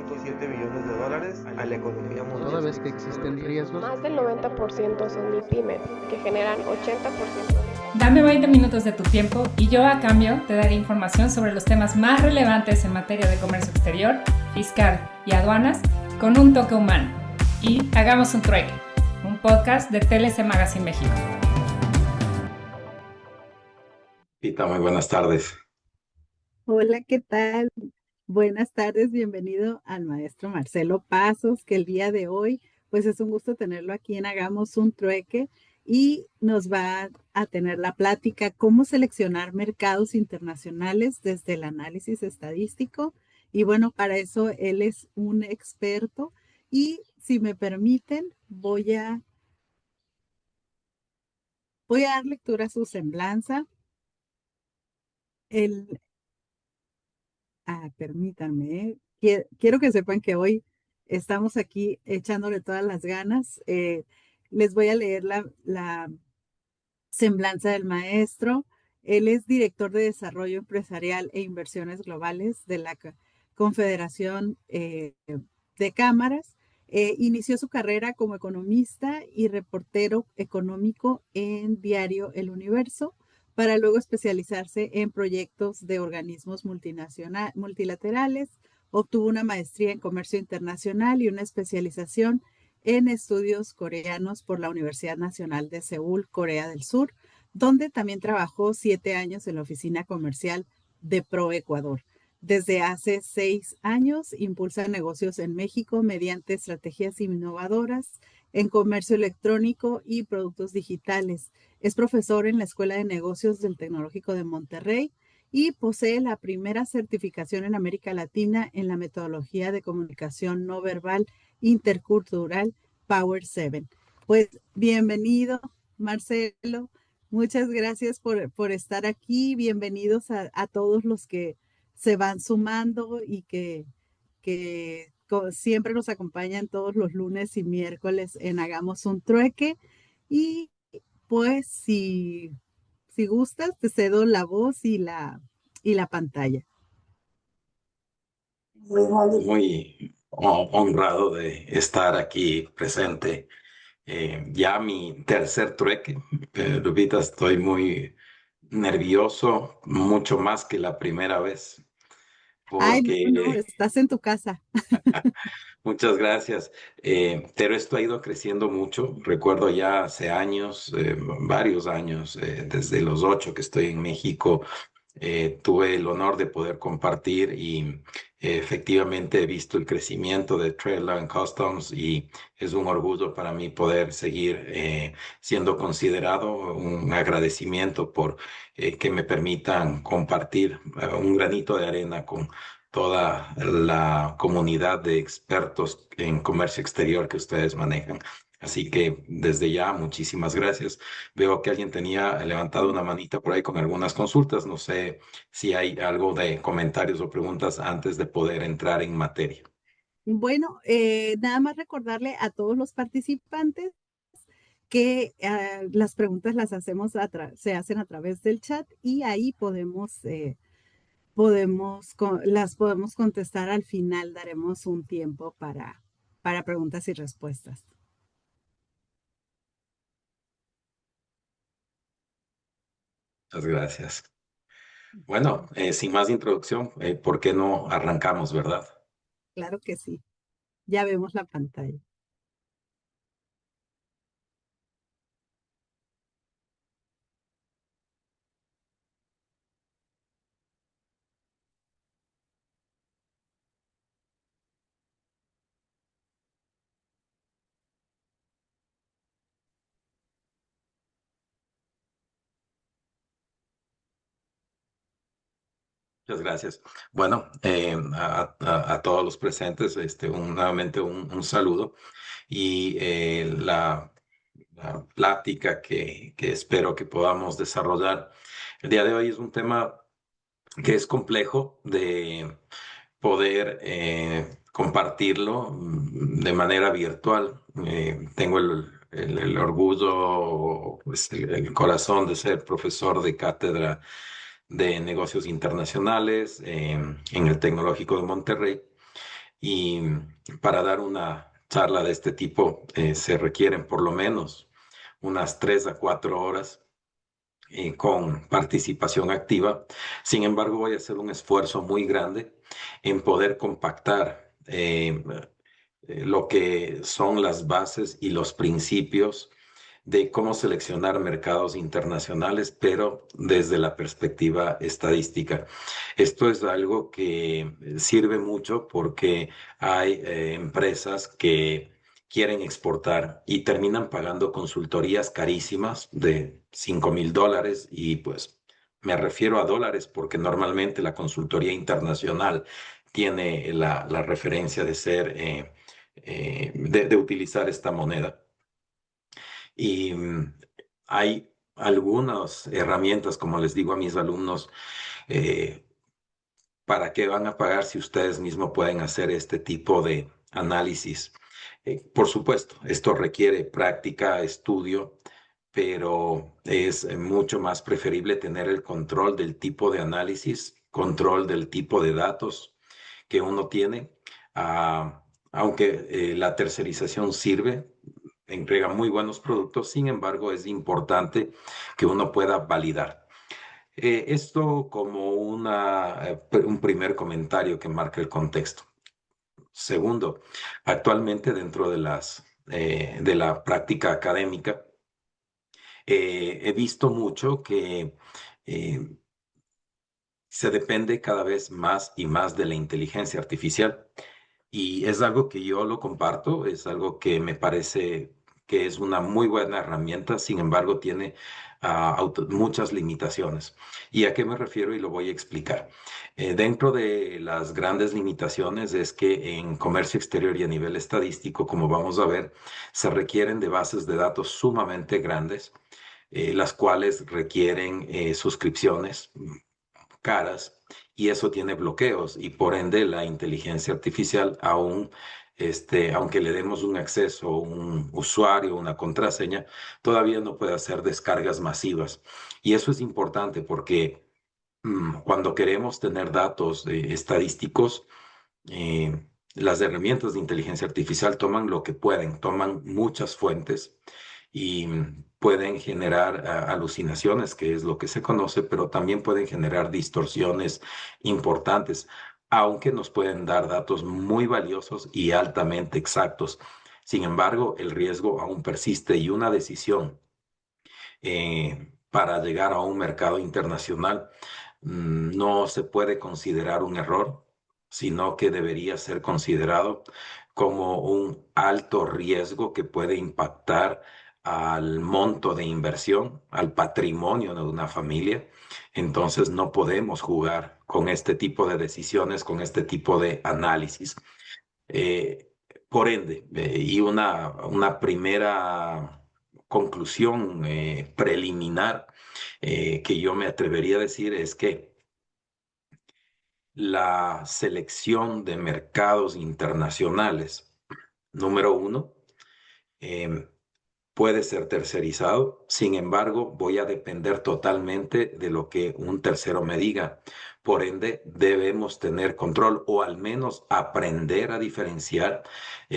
$1.7 billones a la economía mundial. Toda vez que existen riesgos, Más del 90% son MIPYMES, que generan 80%. Dame 20 minutos de tu tiempo y yo a cambio te daré información sobre los temas más relevantes en materia de comercio exterior, fiscal y aduanas con un toque humano. Y hagamos un trueque, un podcast de TLC Magazine México. Pita, muy buenas tardes. Hola, ¿qué tal? Buenas tardes, bienvenido al maestro Marcelo Pasos, que el día de hoy, pues es un gusto tenerlo aquí en Hagamos un Trueque y nos va a tener la plática cómo seleccionar mercados internacionales desde el análisis estadístico. Y bueno, para eso él es un experto y si me permiten, voy a dar lectura a su semblanza. Permítanme, quiero que sepan que hoy estamos aquí echándole todas las ganas. Les voy a leer la semblanza del maestro. Él es director de Desarrollo Empresarial e Inversiones Globales de la Confederación de Cámaras. Inició su carrera como economista y reportero económico en diario El Universo, para luego especializarse en proyectos de organismos multilaterales. Obtuvo una maestría en comercio internacional y una especialización en estudios coreanos por la Universidad Nacional de Seúl, Corea del Sur, donde también trabajó 7 años en la oficina comercial de ProEcuador. Desde hace 6 años impulsa negocios en México mediante estrategias innovadoras en comercio electrónico y productos digitales. Es profesor en la Escuela de Negocios del Tecnológico de Monterrey y posee la primera certificación en América Latina en la metodología de comunicación no verbal intercultural Power 7. Pues bienvenido, Marcelo. Muchas gracias por estar aquí. Bienvenidos a todos los que se van sumando y que siempre nos acompañan todos los lunes y miércoles en Hagamos un Trueque. Y pues si gustas, te cedo la voz y la pantalla. Muy honrado de estar aquí presente. Ya mi tercer trueque. Lupita, estoy muy nervioso, mucho más que la primera vez, Ay, porque no, estás en tu casa. muchas gracias. Pero esto ha ido creciendo mucho. Recuerdo ya hace años, varios años, desde los 8 que estoy en México, tuve el honor de poder compartir y efectivamente he visto el crecimiento de Trailline Customs y es un orgullo para mí poder seguir siendo considerado, un agradecimiento por que me permitan compartir un granito de arena con toda la comunidad de expertos en comercio exterior que ustedes manejan. Así que desde ya, muchísimas gracias. Veo que alguien tenía levantado una manita por ahí con algunas consultas. No sé si hay algo de comentarios o preguntas antes de poder entrar en materia. Bueno, nada más recordarle a todos los participantes que las preguntas las hacemos se hacen a través del chat y ahí las podemos contestar al final. Daremos un tiempo para preguntas y respuestas. Muchas gracias. Bueno, sin más introducción, ¿por qué no arrancamos, verdad? Claro que sí. Ya vemos la pantalla. Muchas gracias. Bueno, a todos los presentes, nuevamente un saludo y la plática que espero que podamos desarrollar el día de hoy es un tema que es complejo de poder compartirlo de manera virtual. Tengo el orgullo, pues, el corazón de ser profesor de cátedra de negocios internacionales en el Tecnológico de Monterrey. Y para dar una charla de este tipo se requieren por lo menos unas 3 a 4 horas con participación activa. Sin embargo, voy a hacer un esfuerzo muy grande en poder compactar lo que son las bases y los principios de cómo seleccionar mercados internacionales, pero desde la perspectiva estadística. Esto es algo que sirve mucho porque hay empresas que quieren exportar y terminan pagando consultorías carísimas de $5,000 y pues me refiero a dólares porque normalmente la consultoría internacional tiene la referencia de ser, de utilizar esta moneda. Y hay algunas herramientas, como les digo a mis alumnos, eh, ¿para qué van a pagar si ustedes mismos pueden hacer este tipo de análisis? Por supuesto, esto requiere práctica, estudio, pero es mucho más preferible tener el control del tipo de análisis, control del tipo de datos que uno tiene, aunque la tercerización sirve, entrega muy buenos productos, sin embargo, es importante que uno pueda validar. Esto como un primer comentario que marca el contexto. Segundo, actualmente dentro de la práctica académica, he visto mucho que eh, se depende cada vez más y más de la inteligencia artificial. Y es algo que yo lo comparto, es algo que me parece que es una muy buena herramienta, sin embargo tiene muchas limitaciones. ¿Y a qué me refiero? Y lo voy a explicar. Dentro de las grandes limitaciones es que en comercio exterior y a nivel estadístico, como vamos a ver, se requieren de bases de datos sumamente grandes, las cuales requieren suscripciones caras y eso tiene bloqueos y por ende la inteligencia artificial aún, aunque le demos un acceso, un usuario, una contraseña, todavía no puede hacer descargas masivas. Y eso es importante porque cuando queremos tener datos estadísticos, las herramientas de inteligencia artificial toman lo que pueden, toman muchas fuentes y pueden generar alucinaciones, que es lo que se conoce, pero también pueden generar distorsiones importantes, aunque nos pueden dar datos muy valiosos y altamente exactos. Sin embargo, el riesgo aún persiste y una decisión para llegar a un mercado internacional no se puede considerar un error, sino que debería ser considerado como un alto riesgo que puede impactar al monto de inversión, al patrimonio de una familia. Entonces no podemos jugar con este tipo de decisiones, con este tipo de análisis. Eh, por ende, y una primera conclusión preliminar que yo me atrevería a decir es que la selección de mercados internacionales, número uno, em, puede ser tercerizado. Sin embargo, voy a depender totalmente de lo que un tercero me diga. Por ende, debemos tener control o al menos aprender a diferenciar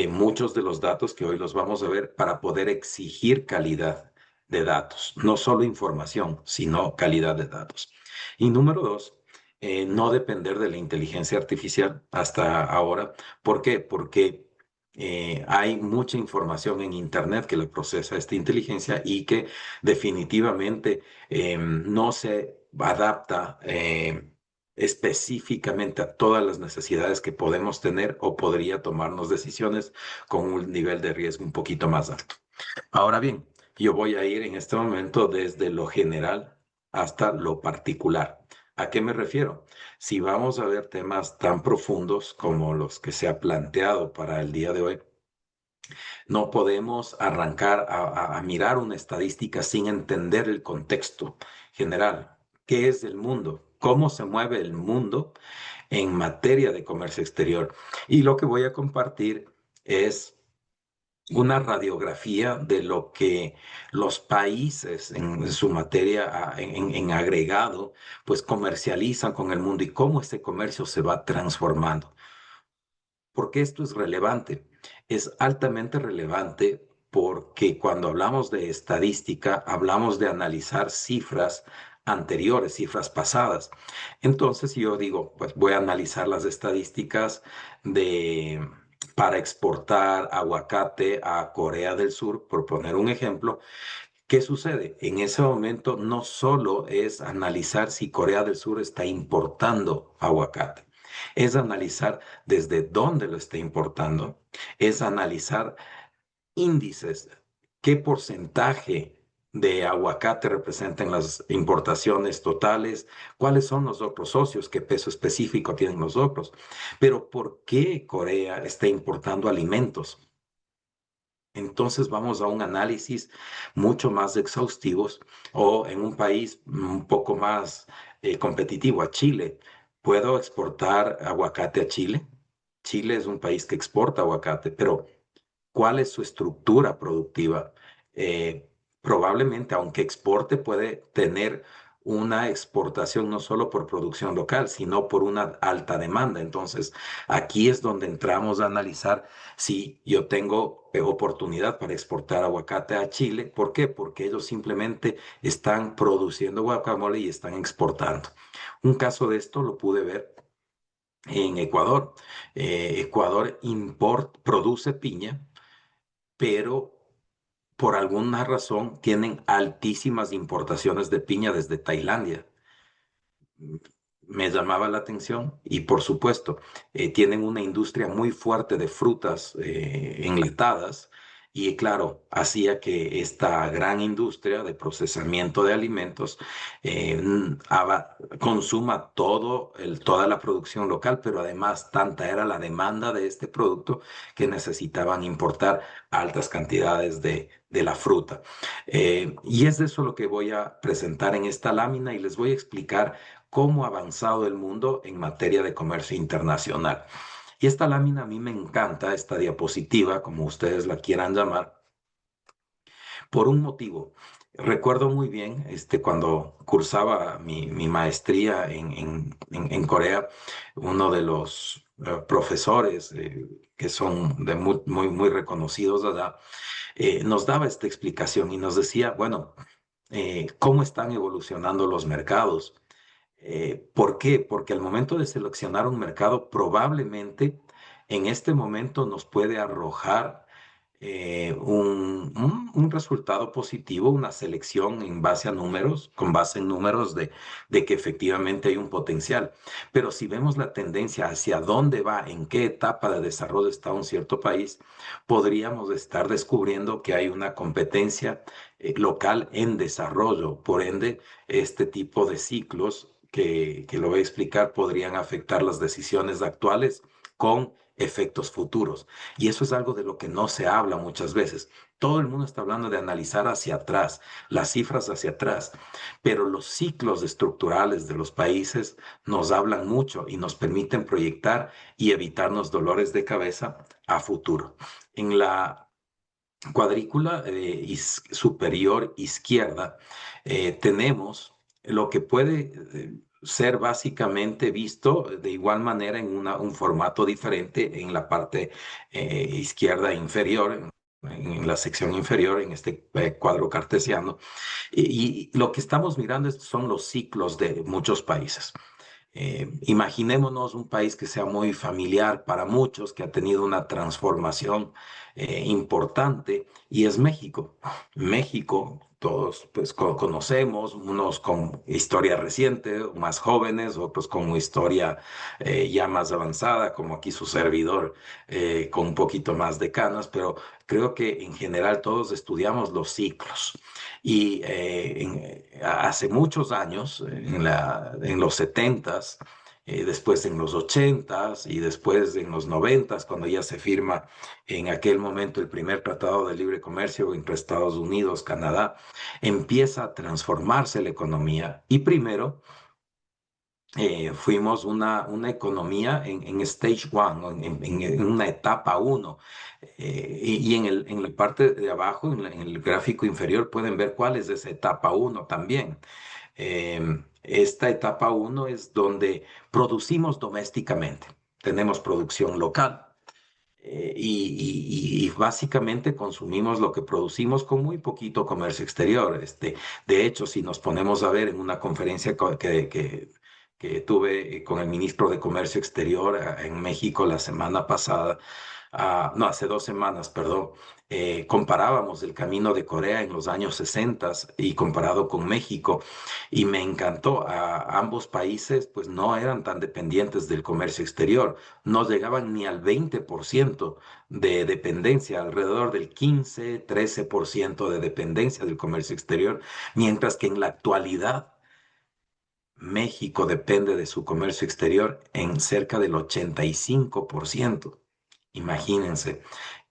muchos de los datos que hoy los vamos a ver para poder exigir calidad de datos, no solo información, sino calidad de datos. Y número dos, no depender de la inteligencia artificial hasta ahora. ¿Por qué? Porque hay mucha información en Internet que le procesa esta inteligencia y que definitivamente no se adapta específicamente a todas las necesidades que podemos tener o podría tomarnos decisiones con un nivel de riesgo un poquito más alto. Ahora bien, yo voy a ir en este momento desde lo general hasta lo particular. ¿A qué me refiero? Si vamos a ver temas tan profundos como los que se ha planteado para el día de hoy, no podemos arrancar a mirar una estadística sin entender el contexto general. ¿Qué es el mundo? ¿Cómo se mueve el mundo en materia de comercio exterior? Y lo que voy a compartir es una radiografía de lo que los países en su materia, en agregado, pues comercializan con el mundo y cómo ese comercio se va transformando. ¿Por qué esto es relevante? Es altamente relevante porque cuando hablamos de estadística, hablamos de analizar cifras anteriores, cifras pasadas. Entonces, si yo digo, pues voy a analizar las estadísticas de, para exportar aguacate a Corea del Sur, por poner un ejemplo. ¿Qué sucede? En ese momento no solo es analizar si Corea del Sur está importando aguacate, es analizar desde dónde lo está importando, es analizar índices, qué porcentaje de aguacate representan las importaciones totales, cuáles son los otros socios, qué peso específico tienen los otros, pero ¿por qué Corea está importando alimentos? Entonces vamos a un análisis mucho más exhaustivos o en un país un poco más competitivo, a Chile. ¿Puedo exportar aguacate a Chile? Chile es un país que exporta aguacate, pero ¿cuál es su estructura productiva? Probablemente, aunque exporte, puede tener una exportación no solo por producción local, sino por una alta demanda. Entonces, aquí es donde entramos a analizar si yo tengo oportunidad para exportar aguacate a Chile. ¿Por qué? Porque ellos simplemente están produciendo guacamole y están exportando. Un caso de esto lo pude ver en Ecuador. Ecuador produce piña, pero por alguna razón tienen altísimas importaciones de piña desde Tailandia. Me llamaba la atención y por supuesto tienen una industria muy fuerte de frutas enlatadas y claro, hacía que esta gran industria de procesamiento de alimentos consuma toda la producción local, pero además tanta era la demanda de este producto que necesitaban importar altas cantidades de la fruta. Y es de eso lo que voy a presentar en esta lámina y les voy a explicar cómo ha avanzado el mundo en materia de comercio internacional. Y esta lámina a mí me encanta, esta diapositiva, como ustedes la quieran llamar, por un motivo. Recuerdo muy bien cuando cursaba mi maestría en Corea, uno de los profesores que son de muy reconocidos allá, nos daba esta explicación y nos decía, bueno, cómo están evolucionando los mercados. ¿Por qué? Porque al momento de seleccionar un mercado, probablemente en este momento nos puede arrojar un resultado positivo, una selección en base a números, con base en números de que efectivamente hay un potencial. Pero si vemos la tendencia hacia dónde va, en qué etapa de desarrollo está un cierto país, podríamos estar descubriendo que hay una competencia local en desarrollo. Por ende, este tipo de ciclos que lo voy a explicar podrían afectar las decisiones actuales con efectos futuros. Y eso es algo de lo que no se habla muchas veces. Todo el mundo está hablando de analizar hacia atrás, las cifras hacia atrás, pero los ciclos estructurales de los países nos hablan mucho y nos permiten proyectar y evitarnos dolores de cabeza a futuro. En la cuadrícula superior izquierda tenemos lo que puede ser básicamente visto de igual manera en un formato diferente en la parte izquierda inferior, en la sección inferior, en este cuadro cartesiano. Y lo que estamos mirando son los ciclos de muchos países. Imaginémonos un país que sea muy familiar para muchos, que ha tenido una transformación importante, y es México. México, todos pues conocemos, unos con historia reciente, más jóvenes, otros con historia ya más avanzada, como aquí su servidor, con un poquito más de canas, pero creo que en general todos estudiamos los ciclos. Y hace muchos años, en los setentas, después en los ochentas y después en los noventas, cuando ya se firma en aquel momento el primer tratado de libre comercio entre Estados Unidos, Canadá, empieza a transformarse la economía y primero fuimos una economía en stage one, ¿no? En una etapa uno. Y en la parte de abajo, en el gráfico inferior, pueden ver cuál es esa etapa uno también. Esta etapa uno es donde producimos domésticamente. Tenemos producción local. y básicamente consumimos lo que producimos con muy poquito comercio exterior. De hecho, si nos ponemos a ver en una conferencia que tuve con el ministro de Comercio Exterior en México la semana pasada, no, hace 2 semanas, perdón, comparábamos el camino de Corea en los años 60 y comparado con México, y me encantó. Ambos países pues no eran tan dependientes del comercio exterior, no llegaban ni al 20% de dependencia, alrededor del 15-13% de dependencia del comercio exterior, mientras que en la actualidad México depende de su comercio exterior en cerca del 85%. Imagínense,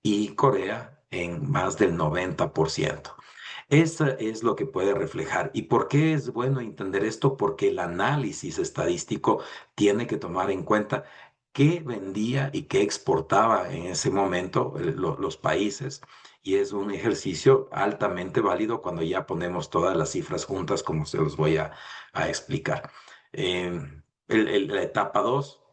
y Corea en más del 90%. Eso es lo que puede reflejar. ¿Y por qué es bueno entender esto? Porque el análisis estadístico tiene que tomar en cuenta qué vendía y qué exportaba en ese momento los países. Y es un ejercicio altamente válido cuando ya ponemos todas las cifras juntas, como se los voy a explicar. La etapa 2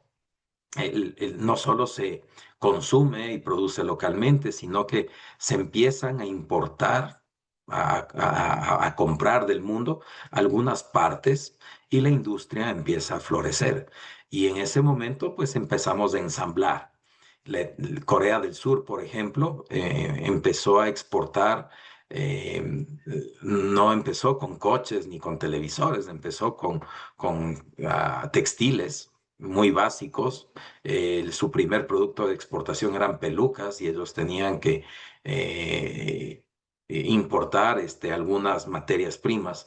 no solo se consume y produce localmente, sino que se empiezan a importar, a comprar del mundo algunas partes y la industria empieza a florecer. Y en ese momento, pues empezamos a ensamblar. Corea del Sur, por ejemplo, empezó a exportar. No empezó con coches ni con televisores, empezó con textiles muy básicos. Su primer producto de exportación eran pelucas y ellos tenían que importar algunas materias primas,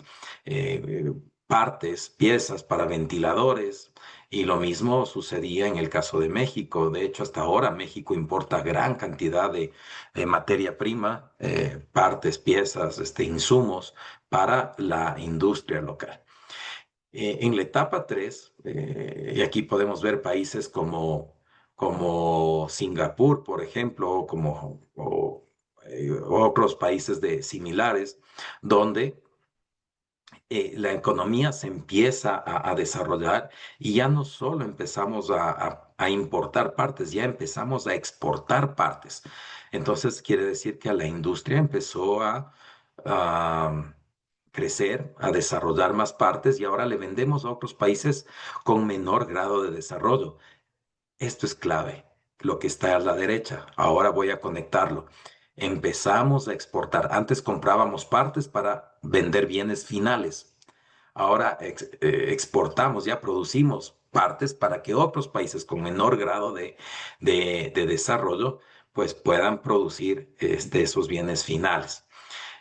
partes, piezas para ventiladores. Y lo mismo sucedía en el caso de México. De hecho, hasta ahora México importa gran cantidad de materia prima, partes, piezas, insumos para la industria local. En la etapa 3, y aquí podemos ver países como Singapur, por ejemplo, o otros países similares, donde la economía se empieza a desarrollar y ya no solo empezamos a importar partes, ya empezamos a exportar partes. Entonces quiere decir que la industria empezó a crecer, a desarrollar más partes y ahora le vendemos a otros países con menor grado de desarrollo. Esto es clave, lo que está a la derecha. Ahora voy a conectarlo. Empezamos a exportar. Antes comprábamos partes para vender bienes finales. Ahora exportamos, ya producimos partes para que otros países con menor grado de desarrollo pues puedan producir esos bienes finales.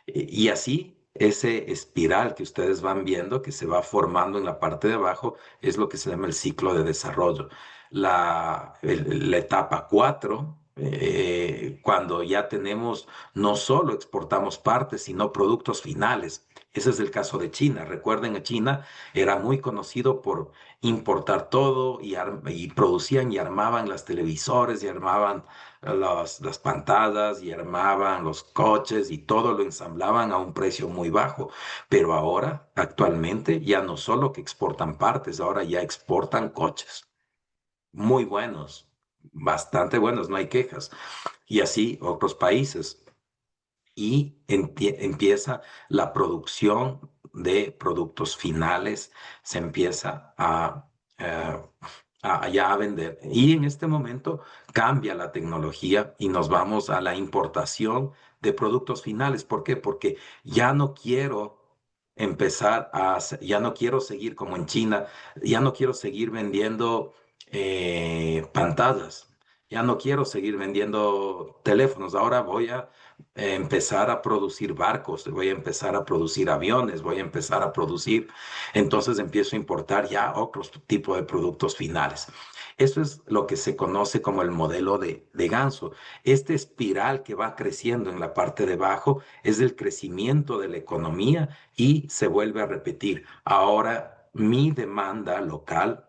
Y así, ese espiral que ustedes van viendo, que se va formando en la parte de abajo, es lo que se llama el ciclo de desarrollo. La etapa 4, cuando ya tenemos, no solo exportamos partes, sino productos finales. Ese es el caso de China. Recuerden, que China era muy conocido por importar todo y producían y armaban las televisores y armaban las pantallas y armaban los coches y todo lo ensamblaban a un precio muy bajo. Pero ahora, actualmente, ya no solo que exportan partes, ahora ya exportan coches. Muy buenos, bastante buenos, no hay quejas. Y así otros países. Y empieza la producción de productos finales, se empieza eh, ya a vender. Y en este momento cambia la tecnología y nos vamos a la importación de productos finales. ¿Por qué? Porque ya no quiero ya no quiero seguir como en China, ya no quiero seguir vendiendo pantallas, ya no quiero seguir vendiendo teléfonos, ahora voy a empezar a producir barcos, voy a empezar a producir aviones, voy a empezar a producir, entonces empiezo a importar ya otros tipos de productos finales. Eso es lo que se conoce como el modelo de Ganso. Este espiral que va creciendo en la parte de abajo es el crecimiento de la economía y se vuelve a repetir. Ahora mi demanda local,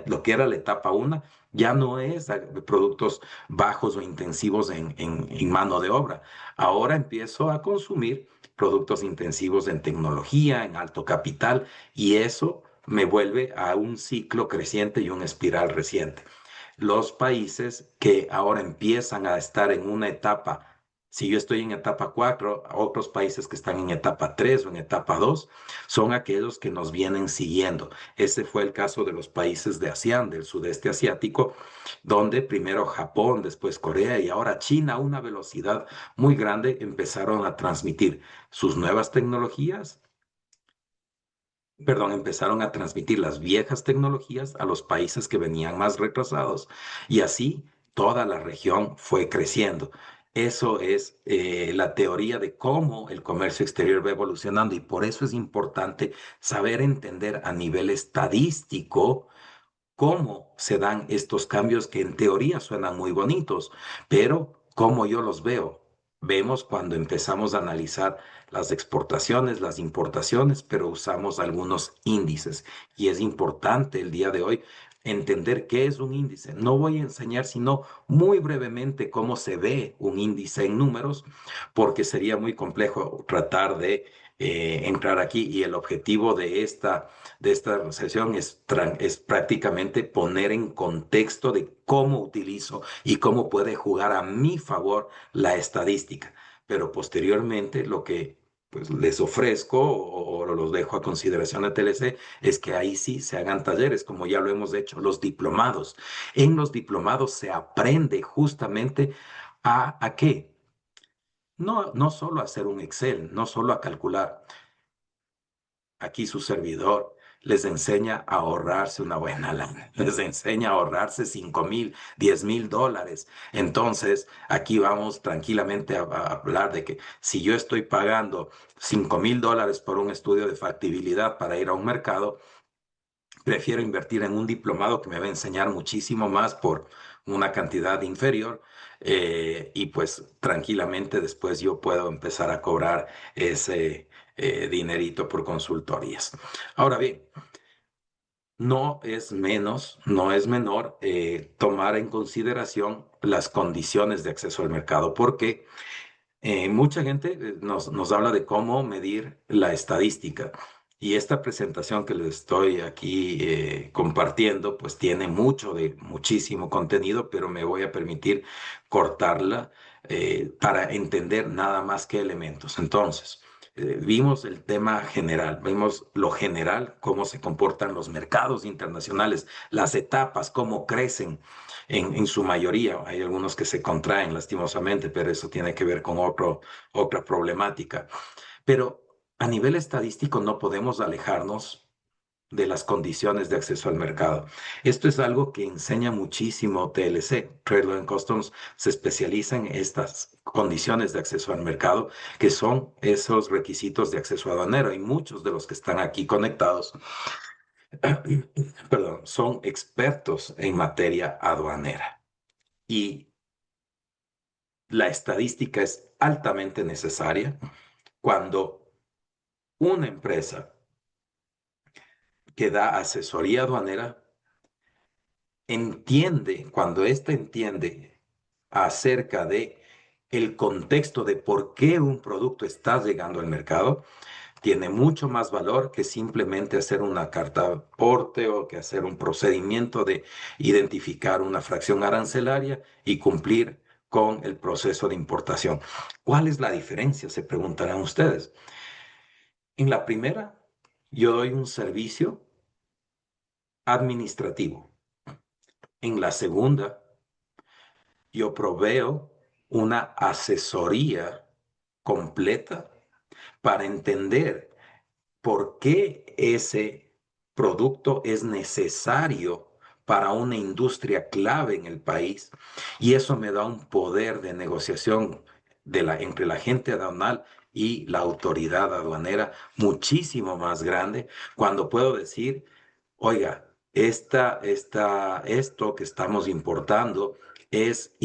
lo que era la etapa 1, ya no es de productos bajos o intensivos en mano de obra. Ahora empiezo a consumir productos intensivos en tecnología, en alto capital, y eso me vuelve a un ciclo creciente y una espiral reciente. los países que ahora empiezan a estar en una etapa. Si yo estoy en etapa 4, otros países que están en etapa 3 o en etapa 2 son aquellos que nos vienen siguiendo. Ese fue el caso de los países de ASEAN, del sudeste asiático, donde primero Japón, después Corea y ahora China a una velocidad muy grande empezaron a transmitir sus nuevas tecnologías, perdón, empezaron a transmitir las viejas tecnologías a los países que venían más retrasados y así toda la región fue creciendo. Eso es la teoría de cómo el comercio exterior va evolucionando y por eso es importante saber entender a nivel estadístico cómo se dan estos cambios que en teoría suenan muy bonitos, pero cómo yo los veo. Vemos cuando empezamos a analizar las exportaciones, las importaciones, pero usamos algunos índices. Y es importante el día de hoy entender qué es un índice. No voy a enseñar sino muy brevemente cómo se ve un índice en números, porque sería muy complejo tratar de entrar aquí y el objetivo de esta sesión es prácticamente poner en contexto de cómo utilizo y cómo puede jugar a mi favor la estadística. Pero posteriormente lo que pues, les ofrezco o los dejo a consideración de TLC es que ahí sí se hagan talleres, como ya lo hemos hecho, los diplomados. En los diplomados se aprende justamente ¿a qué? No, no solo a hacer un Excel, no solo a calcular. Aquí su servidor les enseña a ahorrarse una buena lana, les enseña a ahorrarse 5,000, 10,000 dólares. Entonces, aquí vamos tranquilamente a hablar de que si yo estoy pagando 5,000 dólares por un estudio de factibilidad para ir a un mercado, prefiero invertir en un diplomado que me va a enseñar muchísimo más por una cantidad inferior y pues tranquilamente después yo puedo empezar a cobrar ese dinerito por consultorías. Ahora bien, no es menos, no es menor tomar en consideración las condiciones de acceso al mercado, porque mucha gente nos habla de cómo medir la estadística y esta presentación que les estoy aquí compartiendo pues tiene muchísimo contenido, pero me voy a permitir cortarla para entender nada más que elementos. Entonces, vimos el tema general, vimos lo general, cómo se comportan los mercados internacionales, las etapas, cómo crecen en su mayoría. Hay algunos que se contraen lastimosamente, pero eso tiene que ver con otra problemática. Pero a nivel estadístico no podemos alejarnos de las condiciones de acceso al mercado. Esto es algo que enseña muchísimo TLC. Trade Law and Customs se especializa en estas condiciones de acceso al mercado, que son esos requisitos de acceso aduanero. Y muchos de los que están aquí conectados, perdón, son expertos en materia aduanera. Y la estadística es altamente necesaria cuando una empresa que da asesoría aduanera entiende, cuando ésta entiende acerca de el contexto de por qué un producto está llegando al mercado, tiene mucho más valor que simplemente hacer una carta de aporte o que hacer un procedimiento de identificar una fracción arancelaria y cumplir con el proceso de importación. ¿Cuál es la diferencia? Se preguntarán ustedes. En la primera, yo doy un servicio administrativo. En la segunda, yo proveo una asesoría completa para entender por qué ese producto es necesario para una industria clave en el país. Y eso me da un poder de negociación entre la agente aduanal y la autoridad aduanera muchísimo más grande cuando puedo decir, oiga, esto que estamos importando es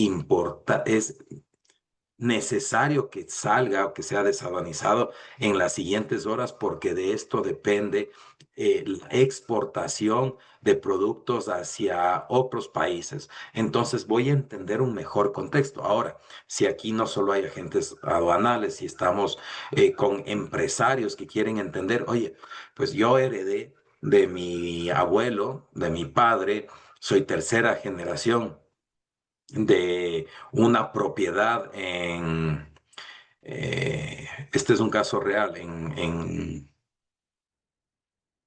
necesario que salga o que sea desaduanizado en las siguientes horas porque de esto depende la exportación de productos hacia otros países. Entonces voy a entender un mejor contexto. Ahora, si aquí no solo hay agentes aduanales, si estamos con empresarios que quieren entender, oye, pues yo heredé de mi abuelo, de mi padre, soy tercera generación de una propiedad este es un caso real, en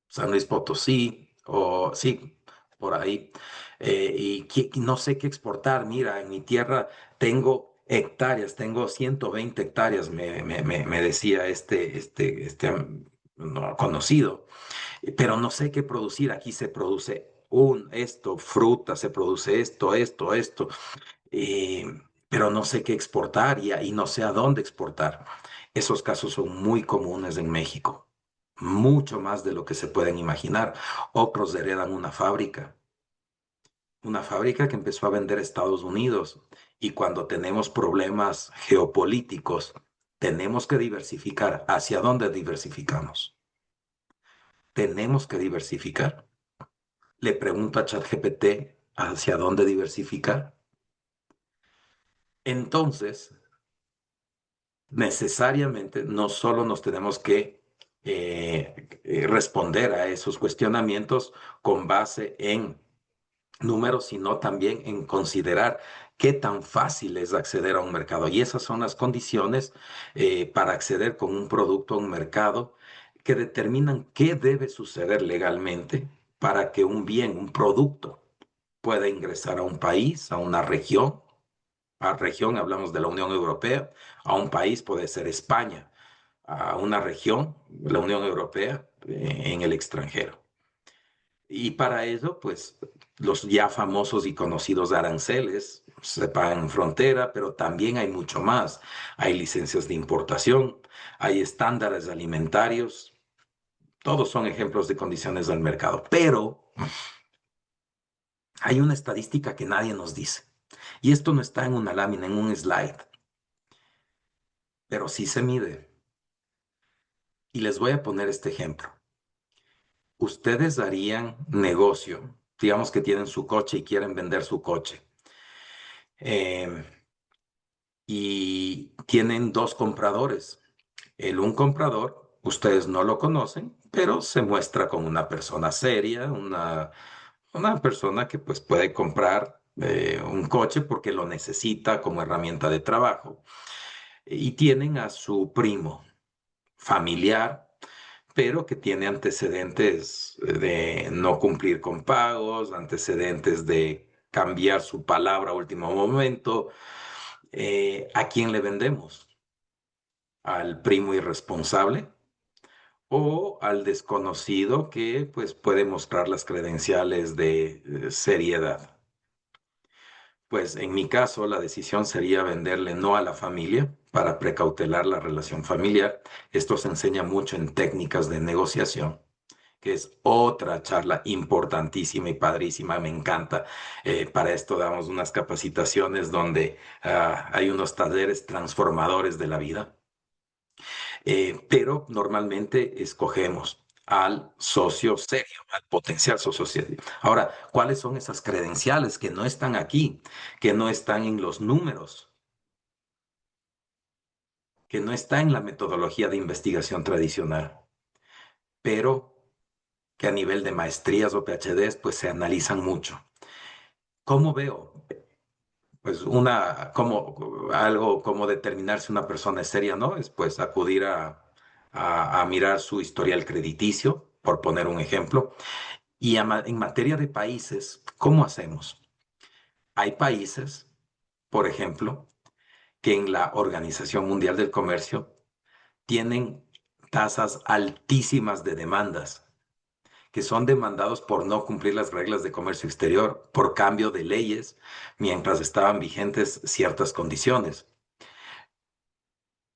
San Luis Potosí, o sí, por ahí, y no sé qué exportar. Mira, en mi tierra tengo hectáreas, tengo 120 hectáreas, me decía no, conocido, pero no sé qué producir. Aquí se produce esto, fruta, se produce esto, eh, pero no sé qué exportar y no sé a dónde exportar. Esos casos son muy comunes en México, mucho más de lo que se pueden imaginar. Otros heredan una fábrica que empezó a vender a Estados Unidos, y cuando tenemos problemas geopolíticos, tenemos que diversificar. ¿Hacia dónde diversificamos? Tenemos que diversificar. Le pregunto a ChatGPT, ¿hacia dónde diversificar? Entonces, necesariamente no solo nos tenemos que responder a esos cuestionamientos con base en números, sino también en considerar qué tan fácil es acceder a un mercado. Y esas son las condiciones para acceder con un producto a un mercado, que determinan qué debe suceder legalmente para que un bien, un producto, pueda ingresar a un país, a una región. A región hablamos de la Unión Europea, a un país puede ser España, a una región, la Unión Europea, en el extranjero. Y para ello, pues los ya famosos y conocidos aranceles se pagan en frontera, pero también hay mucho más. Hay licencias de importación, hay estándares alimentarios, todos son ejemplos de condiciones del mercado. Pero hay una estadística que nadie nos dice. Y esto no está en una lámina, en un slide, pero sí se mide. Y les voy a poner este ejemplo. Ustedes harían negocio, digamos que tienen su coche y quieren vender su coche, eh, y tienen dos compradores. Un comprador, ustedes no lo conocen, pero se muestra como una persona seria, una persona que pues puede comprar un coche porque lo necesita como herramienta de trabajo. Y tienen a su primo familiar, pero que tiene antecedentes de no cumplir con pagos, antecedentes de cambiar su palabra a último momento. ¿A quién le vendemos? ¿Al primo irresponsable o al desconocido que pues puede mostrar las credenciales de seriedad? Pues en mi caso, la decisión sería venderle no a la familia para precautelar la relación familiar. Esto se enseña mucho en técnicas de negociación, que es otra charla importantísima y padrísima, me encanta. Para esto damos unas capacitaciones donde hay unos talleres transformadores de la vida. Pero normalmente escogemos al socio serio, al potencial socio serio. Ahora, ¿cuáles son esas credenciales que no están aquí, que no están en los números, que no está en la metodología de investigación tradicional, pero que a nivel de maestrías o PhDs pues se analizan mucho? ¿Cómo veo? Pues algo como determinar si una persona es seria o no, es pues acudir a mirar su historial crediticio, por poner un ejemplo. Y en materia de países, ¿cómo hacemos? Hay países, por ejemplo, que en la Organización Mundial del Comercio tienen tasas altísimas de demandas, que son demandados por no cumplir las reglas de comercio exterior, por cambio de leyes, mientras estaban vigentes ciertas condiciones.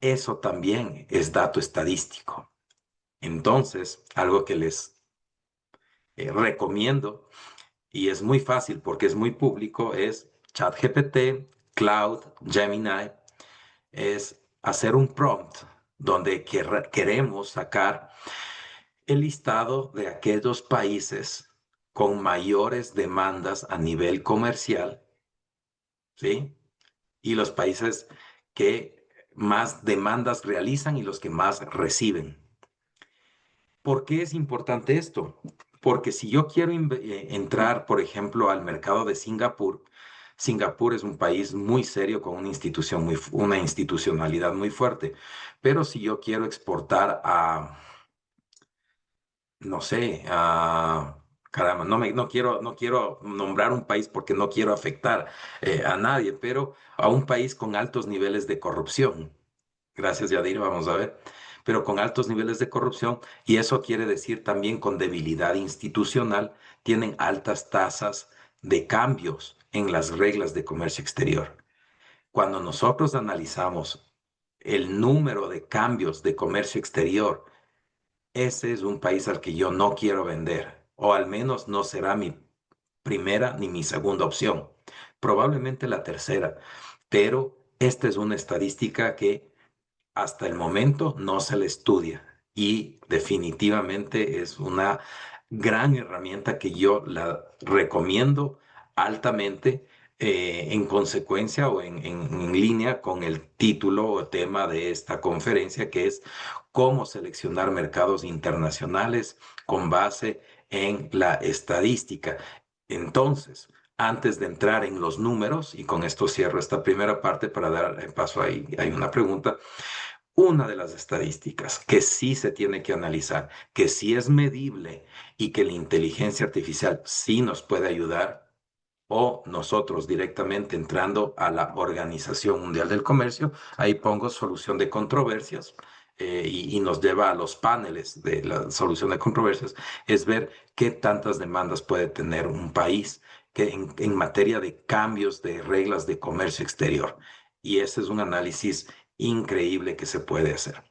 Eso también es dato estadístico. Entonces, algo que les recomiendo, y es muy fácil porque es muy público, es ChatGPT, Cloud, Gemini, es hacer un prompt donde queremos sacar el listado de aquellos países con mayores demandas a nivel comercial, ¿sí? Y los países que más demandas realizan y los que más reciben. ¿Por qué es importante esto? Porque si yo quiero entrar, por ejemplo, al mercado de Singapur, Singapur es un país muy serio con una institución una institucionalidad muy fuerte. Pero si yo quiero exportar a, no sé, caramba, no quiero nombrar un país porque no quiero afectar a nadie, pero a un país con altos niveles de corrupción. Gracias, Yadir, vamos a ver. Pero con altos niveles de corrupción, y eso quiere decir también con debilidad institucional, tienen altas tasas de cambios en las reglas de comercio exterior. Cuando nosotros analizamos el número de cambios de comercio exterior, ese es un país al que yo no quiero vender, o al menos no será mi primera ni mi segunda opción, probablemente la tercera, pero esta es una estadística que hasta el momento no se le estudia y definitivamente es una gran herramienta que yo la recomiendo altamente, en consecuencia o en línea con el título o tema de esta conferencia, que es cómo seleccionar mercados internacionales con base en la estadística. Entonces, antes de entrar en los números, y con esto cierro esta primera parte para dar paso ahí, hay una pregunta. Una de las estadísticas que sí se tiene que analizar, que sí es medible y que la inteligencia artificial sí nos puede ayudar, o nosotros directamente entrando a la Organización Mundial del Comercio, ahí pongo solución de controversias, y nos lleva a los paneles de la solución de controversias, es ver qué tantas demandas puede tener un país que en materia de cambios de reglas de comercio exterior. Y ese es un análisis increíble que se puede hacer.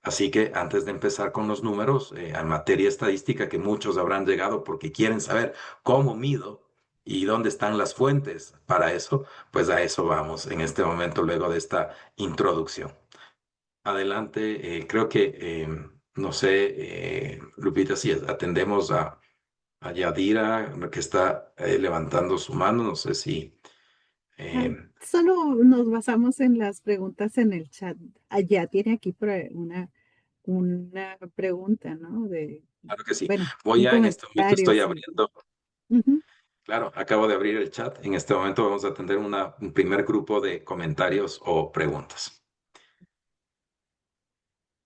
Así que antes de empezar con los números, en materia estadística, que muchos habrán llegado porque quieren saber cómo mido y dónde están las fuentes para eso, pues a eso vamos en este momento luego de esta introducción. Adelante, creo que, no sé, Lupita, si atendemos a Yadira, que está levantando su mano, no sé si... Ah, eh, Solo nos basamos en las preguntas en el chat. Allá tiene aquí una pregunta, ¿no? claro que sí. Bueno, Voy un a, en este momento comentario, estoy sí. abriendo. Ujú. Claro, acabo de abrir el chat. En este momento vamos a atender un primer grupo de comentarios o preguntas.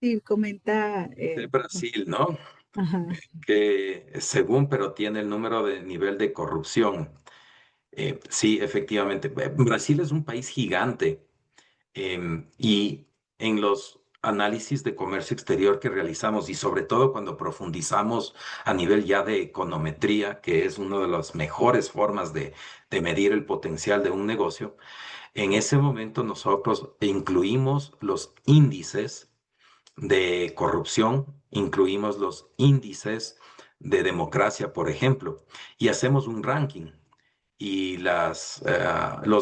Sí, comenta, De Brasil, ¿no? ajá. Que según, pero tiene el número de nivel de corrupción. Sí, efectivamente. Brasil es un país gigante, y en los análisis de comercio exterior que realizamos y sobre todo cuando profundizamos a nivel ya de econometría, que es una de las mejores formas de medir el potencial de un negocio, en ese momento nosotros incluimos los índices de corrupción, incluimos los índices de democracia, por ejemplo, y hacemos un ranking. Y los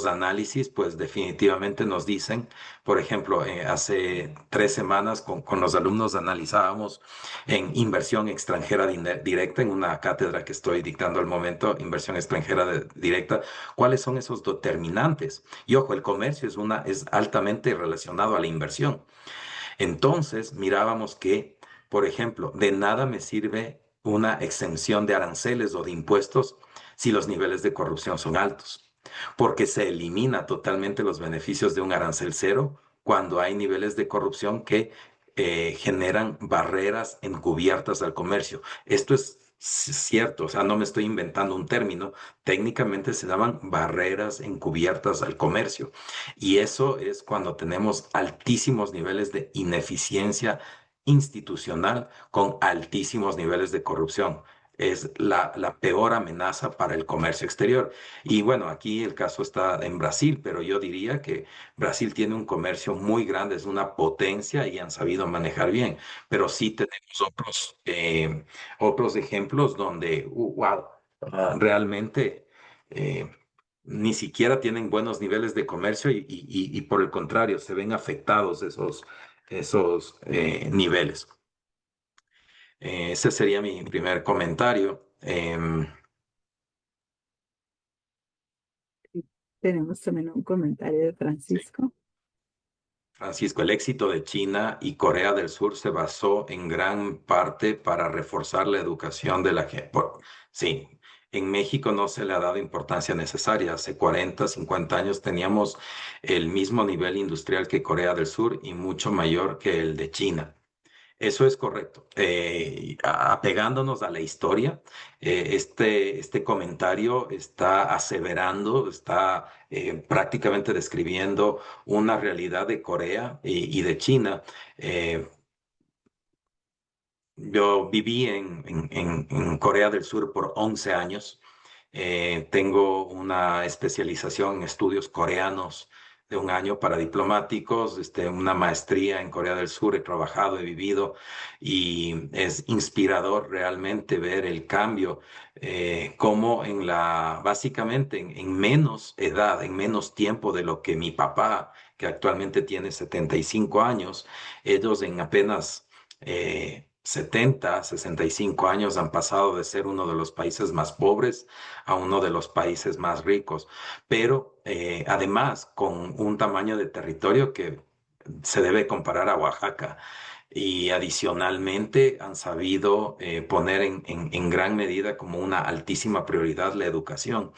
análisis, pues definitivamente nos dicen, por ejemplo, hace 3 semanas con los alumnos analizábamos en inversión extranjera directa, en una cátedra que estoy dictando al momento, inversión extranjera directa, cuáles son esos determinantes. Y ojo, el comercio es altamente relacionado a la inversión. Entonces mirábamos que, por ejemplo, de nada me sirve una exención de aranceles o de impuestos si los niveles de corrupción son altos, porque se elimina totalmente los beneficios de un arancel cero cuando hay niveles de corrupción que generan barreras encubiertas al comercio. Esto es cierto, o sea, no me estoy inventando un término, técnicamente se llaman barreras encubiertas al comercio. Y eso es cuando tenemos altísimos niveles de ineficiencia institucional con altísimos niveles de corrupción. Es la peor amenaza para el comercio exterior. Y bueno, aquí el caso está en Brasil, pero yo diría que Brasil tiene un comercio muy grande, es una potencia y han sabido manejar bien. Pero sí tenemos otros ejemplos donde, wow, realmente... eh, ni siquiera tienen buenos niveles de comercio y por el contrario, se ven afectados esos niveles. Ese sería mi primer comentario. Tenemos también un comentario de Sí. Francisco. Francisco, el éxito de China y Corea del Sur se basó en gran parte para reforzar la educación de la gente. Sí, en México no se le ha dado importancia necesaria. Hace 40, 50 años teníamos el mismo nivel industrial que Corea del Sur y mucho mayor que el de China. Eso es correcto. Apegándonos a la historia, este comentario está aseverando, está prácticamente describiendo una realidad de Corea y de China. Eh, yo viví en Corea del Sur por 11 años. Tengo una especialización en estudios coreanos de un año para diplomáticos, una maestría en Corea del Sur. He trabajado, he vivido y es inspirador realmente ver el cambio, como básicamente en menos edad, en menos tiempo de lo que mi papá, que actualmente tiene 75 años, ellos en apenas 70, 65 años han pasado de ser uno de los países más pobres a uno de los países más ricos, pero además con un tamaño de territorio que se debe comparar a Oaxaca. Y adicionalmente han sabido poner en gran medida como una altísima prioridad la educación.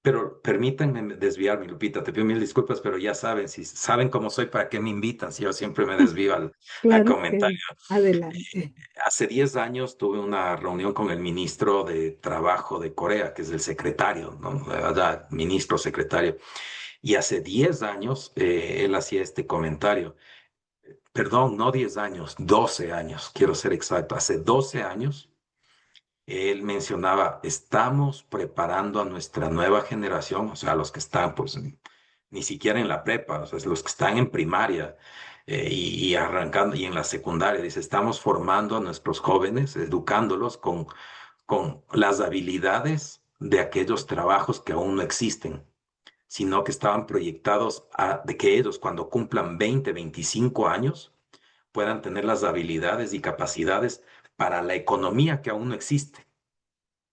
Pero permítanme desviarme, Lupita, te pido mil disculpas, pero ya saben, si saben cómo soy, ¿para qué me invitan? Si yo siempre me desvío al Claro que comentario. adelante. Hace 10 años tuve una reunión con el ministro de Trabajo de Corea, que es el secretario, ¿no? Ministro secretario. Y hace 10 años él hacía este comentario. Perdón, no 10 años, 12 años, quiero ser exacto. Hace 12 años él mencionaba, estamos preparando a nuestra nueva generación, o sea, los que están pues ni siquiera en la prepa, o sea, los que están en primaria y arrancando y en la secundaria. Dice, estamos formando a nuestros jóvenes, educándolos con las habilidades de aquellos trabajos que aún no existen, sino que estaban proyectados de que ellos cuando cumplan 20, 25 años puedan tener las habilidades y capacidades para la economía que aún no existe.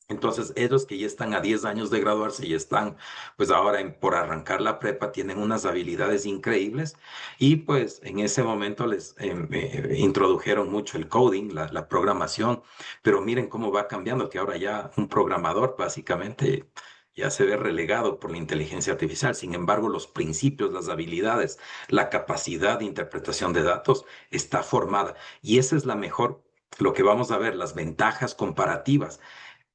Entonces, ellos que ya están a 10 años de graduarse y están, pues ahora por arrancar la prepa, tienen unas habilidades increíbles y pues en ese momento les introdujeron mucho el coding, la programación, pero miren cómo va cambiando, que ahora ya un programador básicamente ya se ve relegado por la inteligencia artificial. Sin embargo, los principios, las habilidades, la capacidad de interpretación de datos está formada y esa es la mejor, lo que vamos a ver, las ventajas comparativas.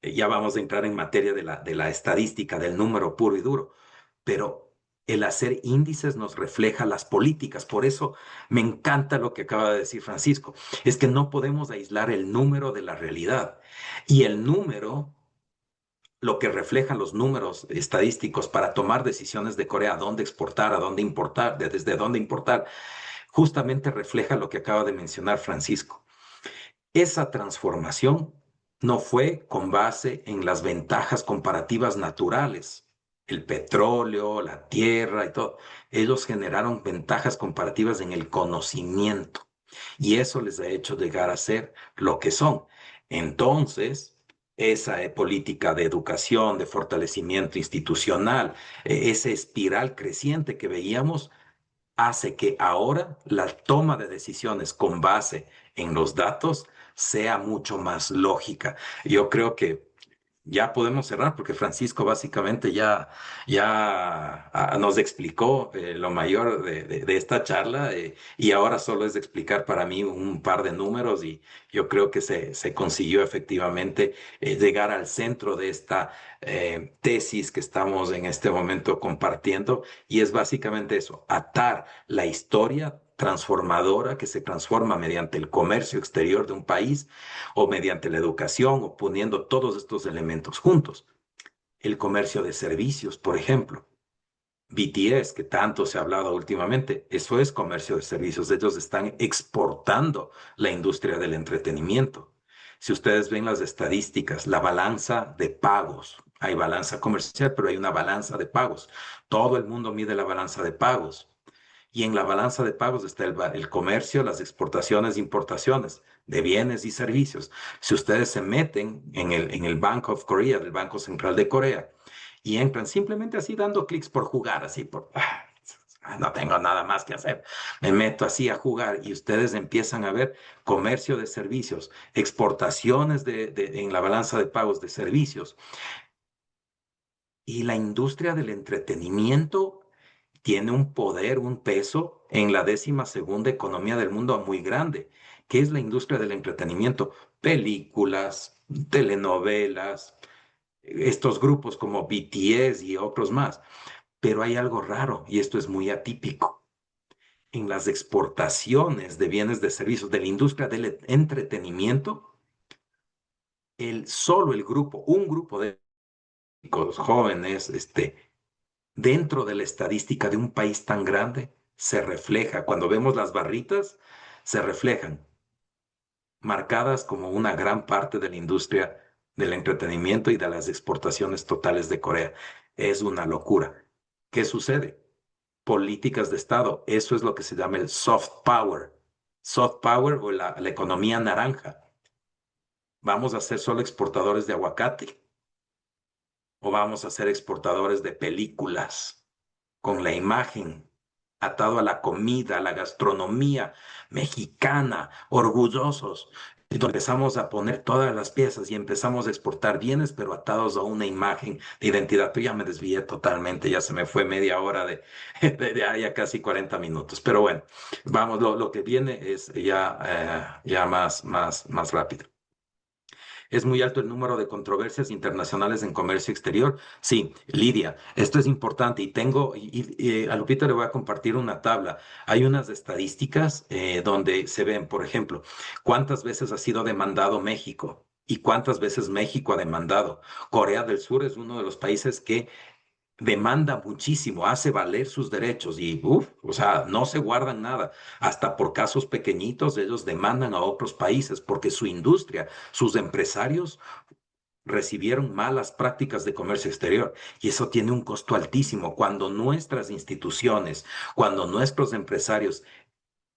Ya vamos a entrar en materia de la estadística, del número puro y duro, pero el hacer índices nos refleja las políticas. Por eso me encanta lo que acaba de decir Francisco. Es que no podemos aislar el número de la realidad. Y el número, lo que reflejan los números estadísticos para tomar decisiones de Corea, a dónde exportar, a dónde importar, desde dónde importar, justamente refleja lo que acaba de mencionar Francisco. Esa transformación no fue con base en las ventajas comparativas naturales, el petróleo, la tierra y todo. Ellos generaron ventajas comparativas en el conocimiento y eso les ha hecho llegar a ser lo que son. Entonces, esa política de educación, de fortalecimiento institucional, esa espiral creciente que veíamos, hace que ahora la toma de decisiones con base en los datos sea mucho más lógica. Yo creo que ya podemos cerrar porque Francisco básicamente ya nos explicó lo mayor de esta charla, y ahora solo es explicar para mí un par de números y yo creo que se consiguió efectivamente llegar al centro de esta tesis que estamos en este momento compartiendo, y es básicamente eso, atar la historia transformadora que se transforma mediante el comercio exterior de un país o mediante la educación o poniendo todos estos elementos juntos. El comercio de servicios, por ejemplo. BTS, que tanto se ha hablado últimamente, eso es comercio de servicios. Ellos están exportando la industria del entretenimiento. Si ustedes ven las estadísticas, la balanza de pagos, hay balanza comercial, pero hay una balanza de pagos. Todo el mundo mide la balanza de pagos. Y en la balanza de pagos está el comercio, las exportaciones e importaciones de bienes y servicios. Si ustedes se meten en el Bank of Korea, del Banco Central de Corea, y entran simplemente así dando clics por jugar, así por... no tengo nada más que hacer. Me meto así a jugar y ustedes empiezan a ver comercio de servicios, exportaciones en la balanza de pagos de servicios. Y la industria del entretenimiento tiene un poder, un peso en la 12ª economía del mundo muy grande. ¿Qué es la industria del entretenimiento? Películas, telenovelas, estos grupos como BTS y otros más. Pero hay algo raro y esto es muy atípico. En las exportaciones de bienes de servicios de la industria del entretenimiento, solo un grupo de jóvenes, dentro de la estadística de un país tan grande, se refleja. Cuando vemos las barritas, se reflejan, marcadas como una gran parte de la industria del entretenimiento y de las exportaciones totales de Corea. Es una locura. ¿Qué sucede? Políticas de Estado. Eso es lo que se llama el soft power. Soft power o la economía naranja. ¿Vamos a ser solo exportadores de aguacate? ¿O vamos a ser exportadores de películas con la imagen atado a la comida, a la gastronomía mexicana, orgullosos? Entonces empezamos a poner todas las piezas y empezamos a exportar bienes, pero atados a una imagen de identidad. Pero ya me desvié totalmente, ya se me fue media hora ya casi 40 minutos. Pero bueno, vamos, lo que viene es ya más rápido. ¿Es muy alto el número de controversias internacionales en comercio exterior? Sí, Lidia, esto es importante y a Lupita le voy a compartir una tabla. Hay unas estadísticas donde se ven, por ejemplo, cuántas veces ha sido demandado México y cuántas veces México ha demandado. Corea del Sur es uno de los países que demanda muchísimo, hace valer sus derechos y, o sea, no se guardan nada. Hasta por casos pequeñitos, ellos demandan a otros países porque su industria, sus empresarios recibieron malas prácticas de comercio exterior y eso tiene un costo altísimo. Cuando nuestras instituciones, cuando nuestros empresarios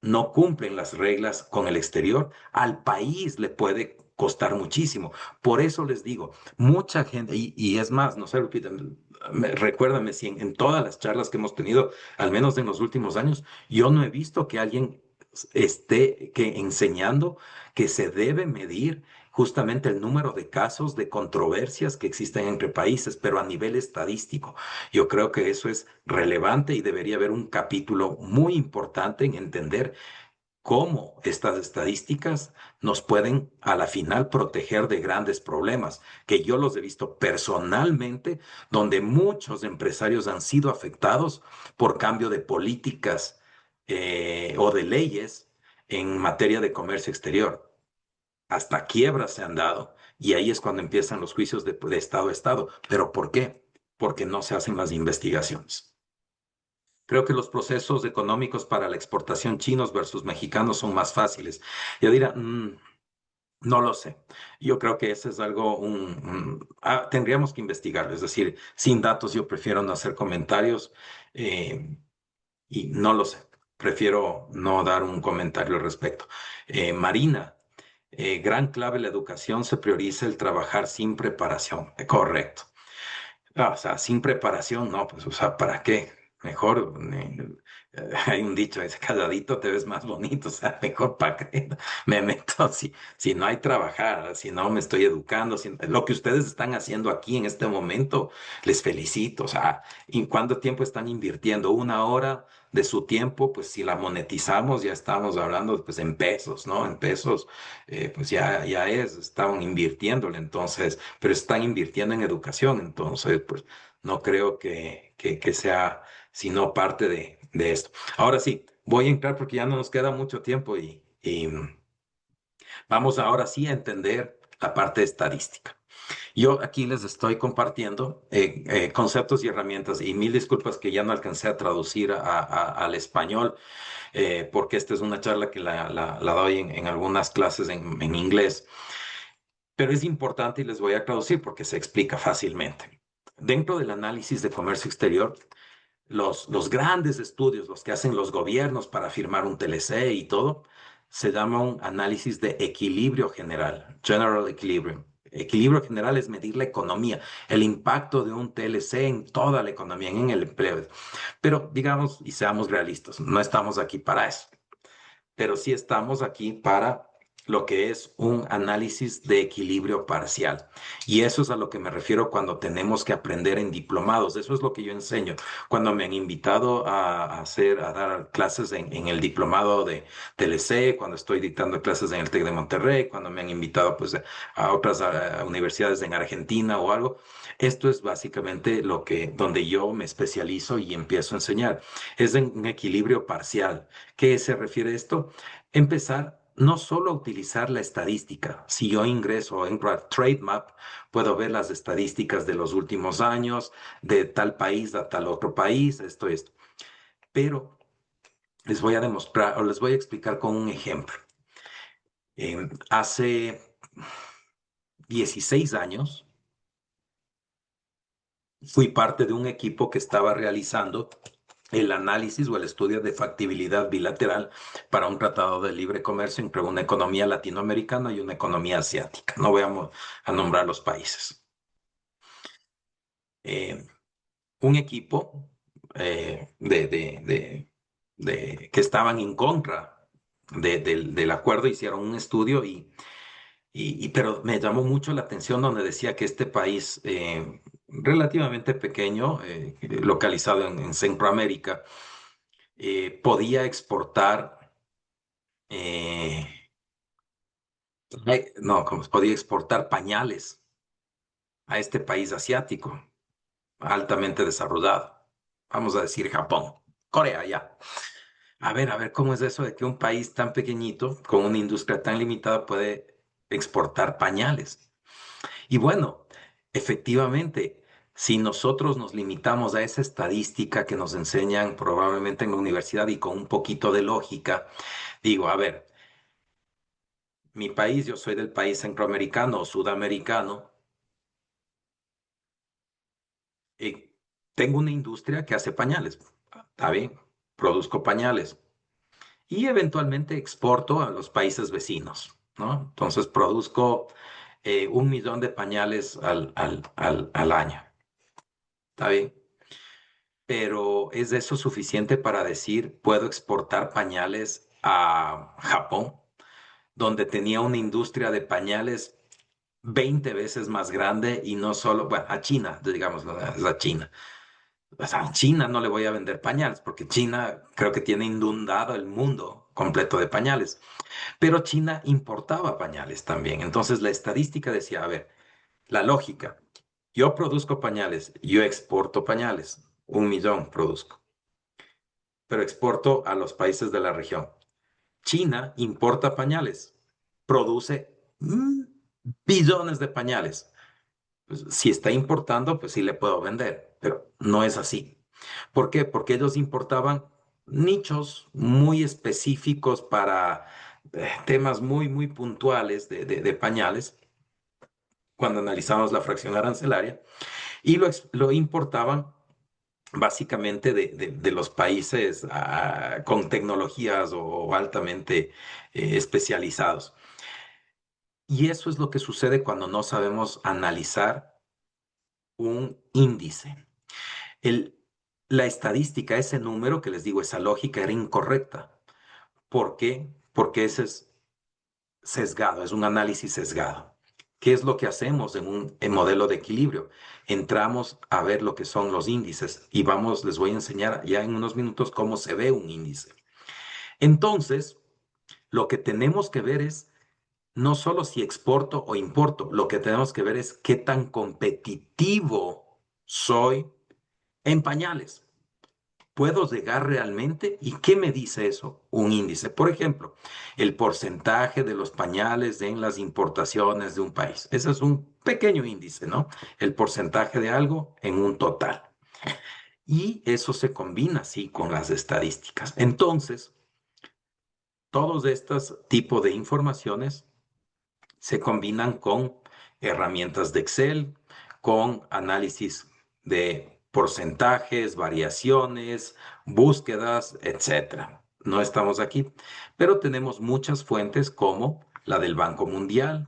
no cumplen las reglas con el exterior, al país le puede costar muchísimo. Por eso les digo, mucha gente, y es más, no sé, Lupita, recuérdame si en todas las charlas que hemos tenido, al menos en los últimos años, yo no he visto que alguien esté enseñando que se debe medir justamente el número de casos de controversias que existen entre países, pero a nivel estadístico. Yo creo que eso es relevante y debería haber un capítulo muy importante en entender cómo estas estadísticas nos pueden a la final proteger de grandes problemas, que yo los he visto personalmente, donde muchos empresarios han sido afectados por cambio de políticas o de leyes en materia de comercio exterior. Hasta quiebras se han dado y ahí es cuando empiezan los juicios de Estado a Estado. ¿Pero por qué? Porque no se hacen las investigaciones. Creo que los procesos económicos para la exportación chinos versus mexicanos son más fáciles. Yo diría, no lo sé. Yo creo que eso es algo, tendríamos que investigarlo. Es decir, sin datos yo prefiero no hacer comentarios y no lo sé. Prefiero no dar un comentario al respecto. Marina, gran clave la educación, se prioriza el trabajar sin preparación. Correcto. O sea, sin preparación, no, pues, o sea, ¿para qué? Mejor, hay un dicho, es calladito te ves más bonito, o sea, mejor para qué me meto si no hay trabajar, si no me estoy educando, lo que ustedes están haciendo aquí en este momento, les felicito, o sea, ¿y cuánto tiempo están invirtiendo? 1 hora de su tiempo, pues si la monetizamos ya estamos hablando pues en pesos, ¿no? En pesos, pues estaban invirtiéndole, entonces, pero están invirtiendo en educación, entonces, pues no creo que sea sino parte de esto. Ahora sí, voy a entrar porque ya no nos queda mucho tiempo y vamos ahora sí a entender la parte estadística. Yo aquí les estoy compartiendo conceptos y herramientas y mil disculpas que ya no alcancé a traducir al español porque esta es una charla que la doy en algunas clases en inglés, pero es importante y les voy a traducir porque se explica fácilmente. Dentro del análisis de comercio exterior, los grandes estudios, los que hacen los gobiernos para firmar un TLC y todo, se llama un análisis de equilibrio general, General Equilibrium. Equilibrio general es medir la economía, el impacto de un TLC en toda la economía, en el empleo. Pero digamos, y seamos realistas, no estamos aquí para eso, pero sí estamos aquí para lo que es un análisis de equilibrio parcial. Y eso es a lo que me refiero cuando tenemos que aprender en diplomados. Eso es lo que yo enseño. Cuando me han invitado a dar clases en el diplomado de TLC, cuando estoy dictando clases en el TEC de Monterrey, cuando me han invitado pues a otras universidades en Argentina o algo. Esto es básicamente donde yo me especializo y empiezo a enseñar. Es en un equilibrio parcial. ¿Qué se refiere a esto? Empezar no solo a utilizar la estadística. Si yo ingreso o entro a TradeMap, puedo ver las estadísticas de los últimos años, de tal país a tal otro país, esto. Pero les voy a demostrar o les voy a explicar con un ejemplo. Hace 16 años fui parte de un equipo que estaba realizando el análisis o el estudio de factibilidad bilateral para un tratado de libre comercio entre una economía latinoamericana y una economía asiática. No voy a nombrar los países. Un equipo que estaban en contra del acuerdo hicieron un estudio pero me llamó mucho la atención donde decía que este país relativamente pequeño, localizado en Centroamérica, podía exportar, no, como podía exportar pañales a este país asiático altamente desarrollado. Vamos a decir Japón, Corea ya. A ver, ¿cómo es eso de que un país tan pequeñito, con una industria tan limitada, puede exportar pañales? Y bueno, efectivamente, si nosotros nos limitamos a esa estadística que nos enseñan probablemente en la universidad y con un poquito de lógica, digo, a ver, mi país, yo soy del país centroamericano o sudamericano, y tengo una industria que hace pañales, está bien, produzco pañales y eventualmente exporto a los países vecinos, ¿no? Entonces produzco 1 millón de pañales al año, está bien. Pero ¿es eso suficiente para decir puedo exportar pañales a Japón, donde tenía una industria de pañales 20 veces más grande y no solo, bueno, a China, digamos, ¿no? Es a China. O sea, a China no le voy a vender pañales porque China creo que tiene inundado el mundo completo de pañales. Pero China importaba pañales también. Entonces la estadística decía, a ver, la lógica, yo produzco pañales, yo exporto pañales, 1 millón produzco, pero exporto a los países de la región. China importa pañales, produce billones de pañales. Pues, si está importando, pues sí le puedo vender, pero no es así. ¿Por qué? Porque ellos importaban nichos muy específicos para temas muy, muy puntuales de pañales, cuando analizamos la fracción arancelaria, y lo importaban básicamente de los países con tecnologías o altamente especializados. Y eso es lo que sucede cuando no sabemos analizar un índice. El, la estadística, ese número que les digo, esa lógica era incorrecta. ¿Por qué? Porque ese es sesgado, es un análisis sesgado. ¿Qué es lo que hacemos en modelo de equilibrio? Entramos a ver lo que son los índices y les voy a enseñar ya en unos minutos cómo se ve un índice. Entonces, lo que tenemos que ver es no solo si exporto o importo, lo que tenemos que ver es qué tan competitivo soy en pañales. ¿Puedo llegar realmente? ¿Y qué me dice eso? Un índice. Por ejemplo, el porcentaje de los pañales en las importaciones de un país. Ese es un pequeño índice, ¿no? El porcentaje de algo en un total. Y eso se combina así con las estadísticas. Entonces, todos estos tipos de informaciones se combinan con herramientas de Excel, con análisis de porcentajes, variaciones, búsquedas, etcétera. No estamos aquí, pero tenemos muchas fuentes como la del Banco Mundial,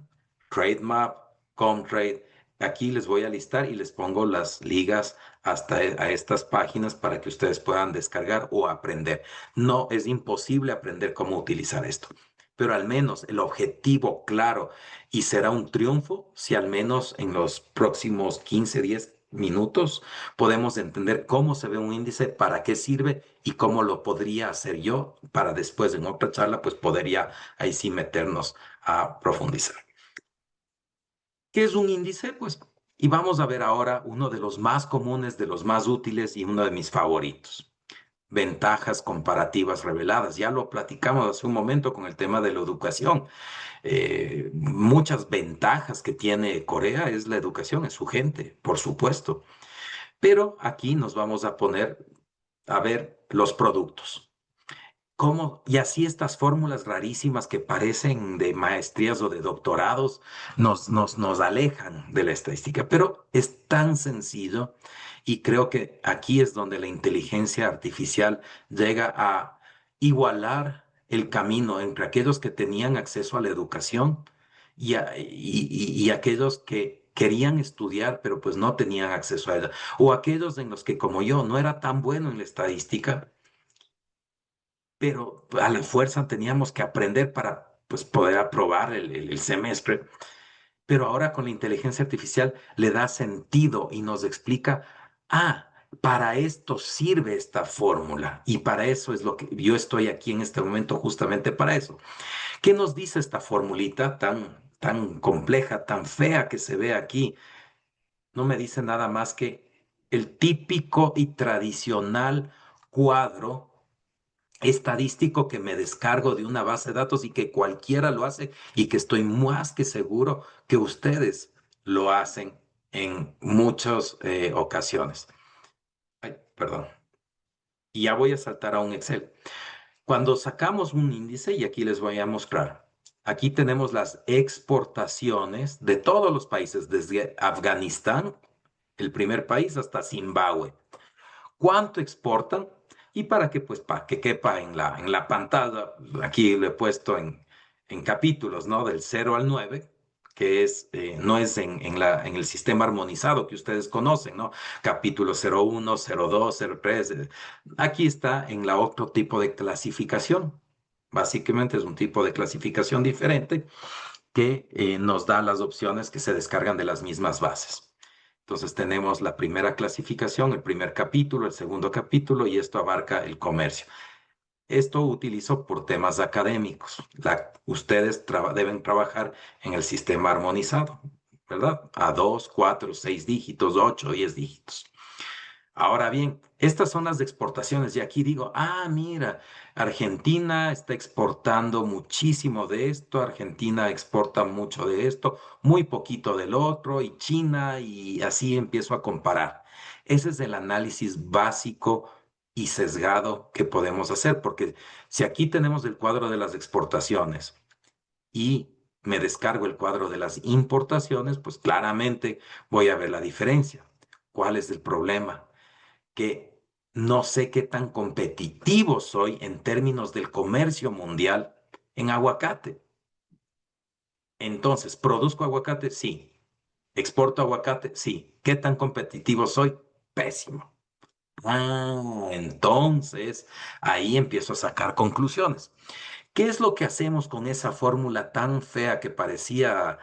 TradeMap, Comtrade. Aquí les voy a listar y les pongo las ligas hasta a estas páginas para que ustedes puedan descargar o aprender. No es imposible aprender cómo utilizar esto, pero al menos el objetivo claro y será un triunfo si al menos en los próximos 15, 10 minutos podemos entender cómo se ve un índice, para qué sirve y cómo lo podría hacer yo para después en otra charla pues podría ahí sí meternos a profundizar. ¿Qué es un índice? Pues, y vamos a ver ahora uno de los más comunes, de los más útiles y uno de mis favoritos. Ventajas comparativas reveladas. Ya lo platicamos hace un momento con el tema de la educación. Muchas ventajas que tiene Corea es la educación, es su gente, por supuesto. Pero aquí nos vamos a poner a ver los productos. ¿Cómo? Y así estas fórmulas rarísimas que parecen de maestrías o de doctorados nos alejan de la estadística, pero es tan sencillo y creo que aquí es donde la inteligencia artificial llega a igualar el camino entre aquellos que tenían acceso a la educación y aquellos que querían estudiar, pero pues no tenían acceso a ella, o aquellos en los que como yo no era tan bueno en la estadística, pero a la fuerza teníamos que aprender para pues, poder aprobar el semestre. Pero ahora con la inteligencia artificial le da sentido y nos explica, ah, para esto sirve esta fórmula y para eso es lo que yo estoy aquí en este momento justamente para eso. ¿Qué nos dice esta formulita tan compleja, tan fea que se ve aquí? No me dice nada más que el típico y tradicional cuadro estadístico que me descargo de una base de datos y que cualquiera lo hace y que estoy más que seguro que ustedes lo hacen en muchas ocasiones. Ay, perdón. Y ya voy a saltar a un Excel. Cuando sacamos un índice, y aquí les voy a mostrar, aquí tenemos las exportaciones de todos los países, desde Afganistán, el primer país, hasta Zimbabue. ¿Cuánto exportan? Y para que, pues, para que quepa en la pantalla, aquí lo he puesto en capítulos, ¿no? Del 0 al 9, que es, no es en el sistema armonizado que ustedes conocen, ¿no? Capítulo 01, 02, 03. Aquí está en la otro tipo de clasificación. Básicamente es un tipo de clasificación diferente que nos da las opciones que se descargan de las mismas bases. Entonces tenemos la primera clasificación, el primer capítulo, el segundo capítulo y esto abarca el comercio. Esto utilizo por temas académicos. Ustedes deben trabajar en el sistema armonizado, ¿verdad? A 2, 4, 6 dígitos, 8, 10 dígitos. Ahora bien, estas son las exportaciones y aquí digo, ah, mira, Argentina está exportando muchísimo de esto, Argentina exporta mucho de esto, muy poquito del otro, y China, y así empiezo a comparar. Ese es el análisis básico y sesgado que podemos hacer, porque si aquí tenemos el cuadro de las exportaciones y me descargo el cuadro de las importaciones, pues claramente voy a ver la diferencia. ¿Cuál es el problema? Que no sé qué tan competitivo soy en términos del comercio mundial en aguacate. Entonces, ¿produzco aguacate? Sí. ¿Exporto aguacate? Sí. ¿Qué tan competitivo soy? Pésimo. Ah, entonces ahí empiezo a sacar conclusiones. ¿Qué es lo que hacemos con esa fórmula tan fea que parecía,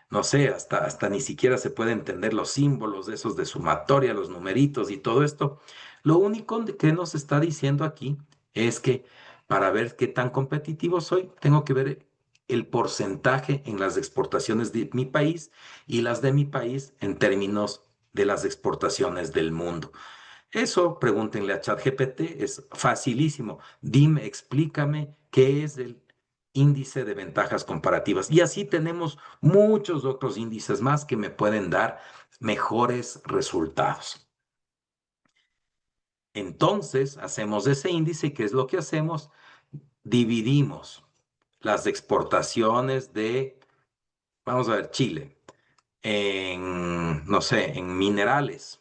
no sé, hasta ni siquiera se puede entender los símbolos de esos de sumatoria, los numeritos y todo esto? Lo único que nos está diciendo aquí es que para ver qué tan competitivo soy, tengo que ver el porcentaje en las exportaciones de mi país y las de mi país en términos de las exportaciones del mundo. Eso, pregúntenle a ChatGPT, es facilísimo. Dime, explícame qué es el índice de ventajas comparativas. Y así tenemos muchos otros índices más que me pueden dar mejores resultados. Entonces, hacemos ese índice y ¿qué es lo que hacemos? Dividimos las exportaciones de, vamos a ver, Chile, en, no sé, en minerales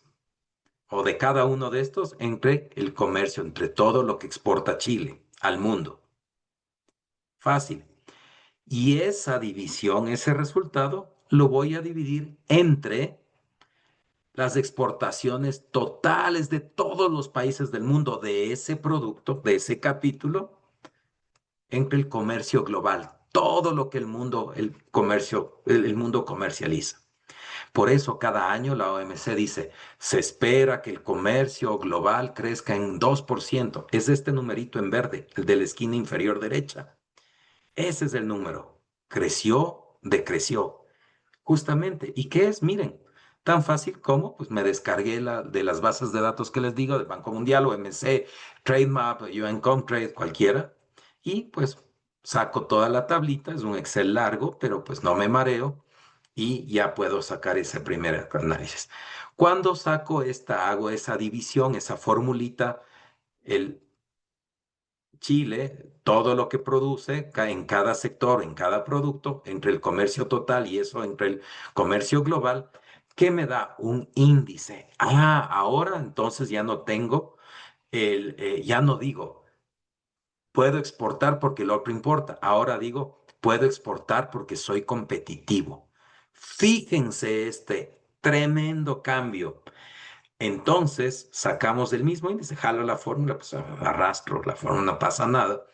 o de cada uno de estos entre el comercio, entre todo lo que exporta Chile al mundo. Fácil. Y esa división, ese resultado, lo voy a dividir entre las exportaciones totales de todos los países del mundo de ese producto, de ese capítulo, entre el comercio global, todo lo que el mundo comercializa. Por eso cada año la OMC dice, se espera que el comercio global crezca en 2%. Es este numerito en verde, el de la esquina inferior derecha. Ese es el número. Creció, decreció. Justamente. ¿Y qué es? Miren, tan fácil como, pues me descargué de las bases de datos que les digo, del Banco Mundial, OMC, TradeMap, UN Comtrade, cualquiera, y pues saco toda la tablita, es un Excel largo, pero pues no me mareo y ya puedo sacar ese primer análisis. Cuando saco hago esa división, esa formulita, el Chile, todo lo que produce en cada sector, en cada producto, entre el comercio total y eso entre el comercio global, ¿qué me da? Un índice. Ah, ahora entonces ya no tengo ya no digo, puedo exportar porque el otro importa. Ahora digo, puedo exportar porque soy competitivo. Fíjense este tremendo cambio. Entonces sacamos el mismo índice, jalo la fórmula, pues arrastro la fórmula, no pasa nada.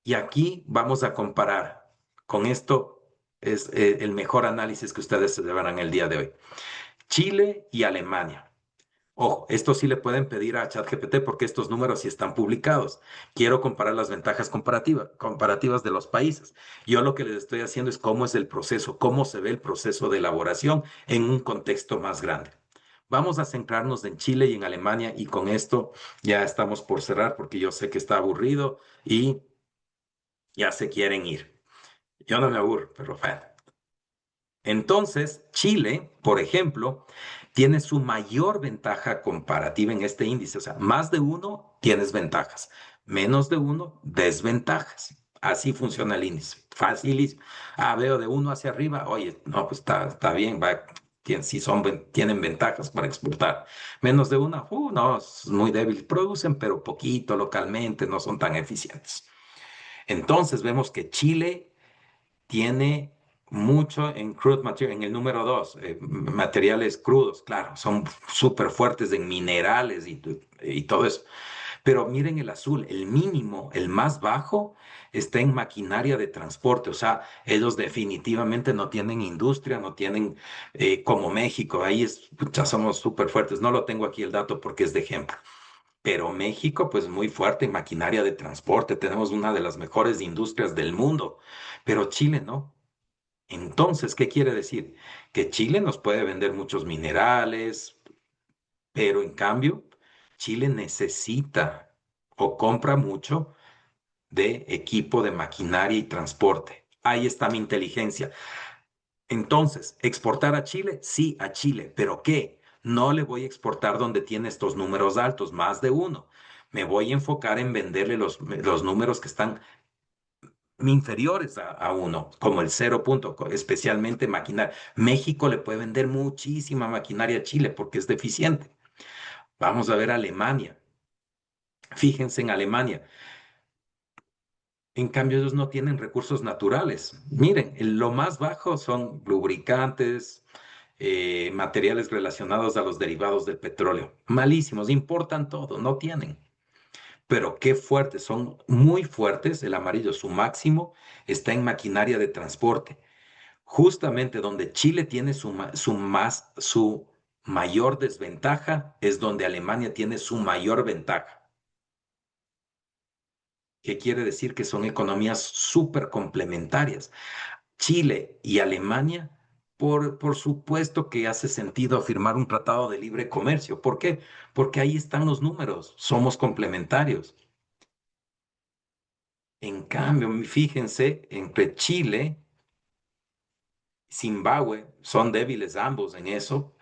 Y aquí vamos a comparar. Con esto es el mejor análisis que ustedes se llevarán el día de hoy. Chile y Alemania. Ojo, esto sí le pueden pedir a ChatGPT porque estos números sí están publicados. Quiero comparar las ventajas comparativas de los países. Yo lo que les estoy haciendo es cómo es el proceso, cómo se ve el proceso de elaboración en un contexto más grande. Vamos a centrarnos en Chile y en Alemania y con esto ya estamos por cerrar porque yo sé que está aburrido y ya se quieren ir. Yo no me aburro, pero bueno. Entonces, Chile, por ejemplo, tiene su mayor ventaja comparativa en este índice. O sea, más de uno tienes ventajas, menos de uno desventajas. Así funciona el índice. Facilísimo. Ah, veo de uno hacia arriba. Oye, no, pues está bien, va. Si tienen ventajas para exportar. Menos de una, no, es muy débil. Producen, pero poquito localmente, no son tan eficientes. Entonces vemos que Chile tiene mucho en crude material, en el número dos, materiales crudos, claro, son súper fuertes en minerales y todo eso. Pero miren el azul, el mínimo, el más bajo, está en maquinaria de transporte. O sea, ellos definitivamente no tienen industria, no tienen como México. Ya somos súper fuertes. No lo tengo aquí el dato porque es de ejemplo. Pero México, pues muy fuerte en maquinaria de transporte. Tenemos una de las mejores industrias del mundo. Pero Chile no. Entonces, ¿qué quiere decir? Que Chile nos puede vender muchos minerales, pero en cambio, Chile necesita o compra mucho de equipo de maquinaria y transporte. Ahí está mi inteligencia. Entonces, ¿exportar a Chile? Sí, a Chile. ¿Pero qué? No le voy a exportar donde tiene estos números altos, más de uno. Me voy a enfocar en venderle los números que están inferiores a uno, como el cero punto, especialmente maquinaria. México le puede vender muchísima maquinaria a Chile porque es deficiente. Vamos a ver Alemania. Fíjense en Alemania. En cambio, ellos no tienen recursos naturales. Miren, lo más bajo son lubricantes, materiales relacionados a los derivados del petróleo. Malísimos, importan todo, no tienen. Pero qué fuertes, son muy fuertes. El amarillo, su máximo está en maquinaria de transporte. Justamente donde Chile tiene su mayor desventaja es donde Alemania tiene su mayor ventaja. ¿Qué quiere decir? Que son economías súper complementarias. Chile y Alemania, por supuesto que hace sentido firmar un tratado de libre comercio. ¿Por qué? Porque ahí están los números, somos complementarios. En cambio, fíjense, entre Chile y Zimbabue son débiles ambos en eso.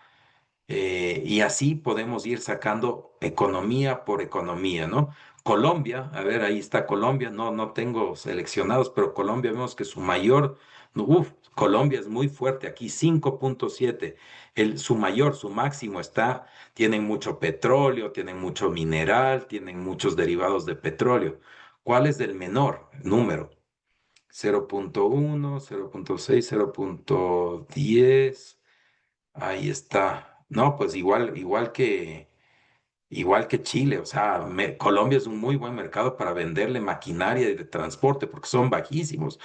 Y así podemos ir sacando economía por economía, ¿no? Colombia, a ver, ahí está Colombia, no tengo seleccionados, pero Colombia vemos que Colombia es muy fuerte, aquí 5,7, su máximo tienen mucho petróleo, tienen mucho mineral, tienen muchos derivados de petróleo. ¿Cuál es el menor número? 0.1, 0.6, 0.10. Ahí está. No, pues igual que Chile. O sea, Colombia es un muy buen mercado para venderle maquinaria de transporte porque son bajísimos.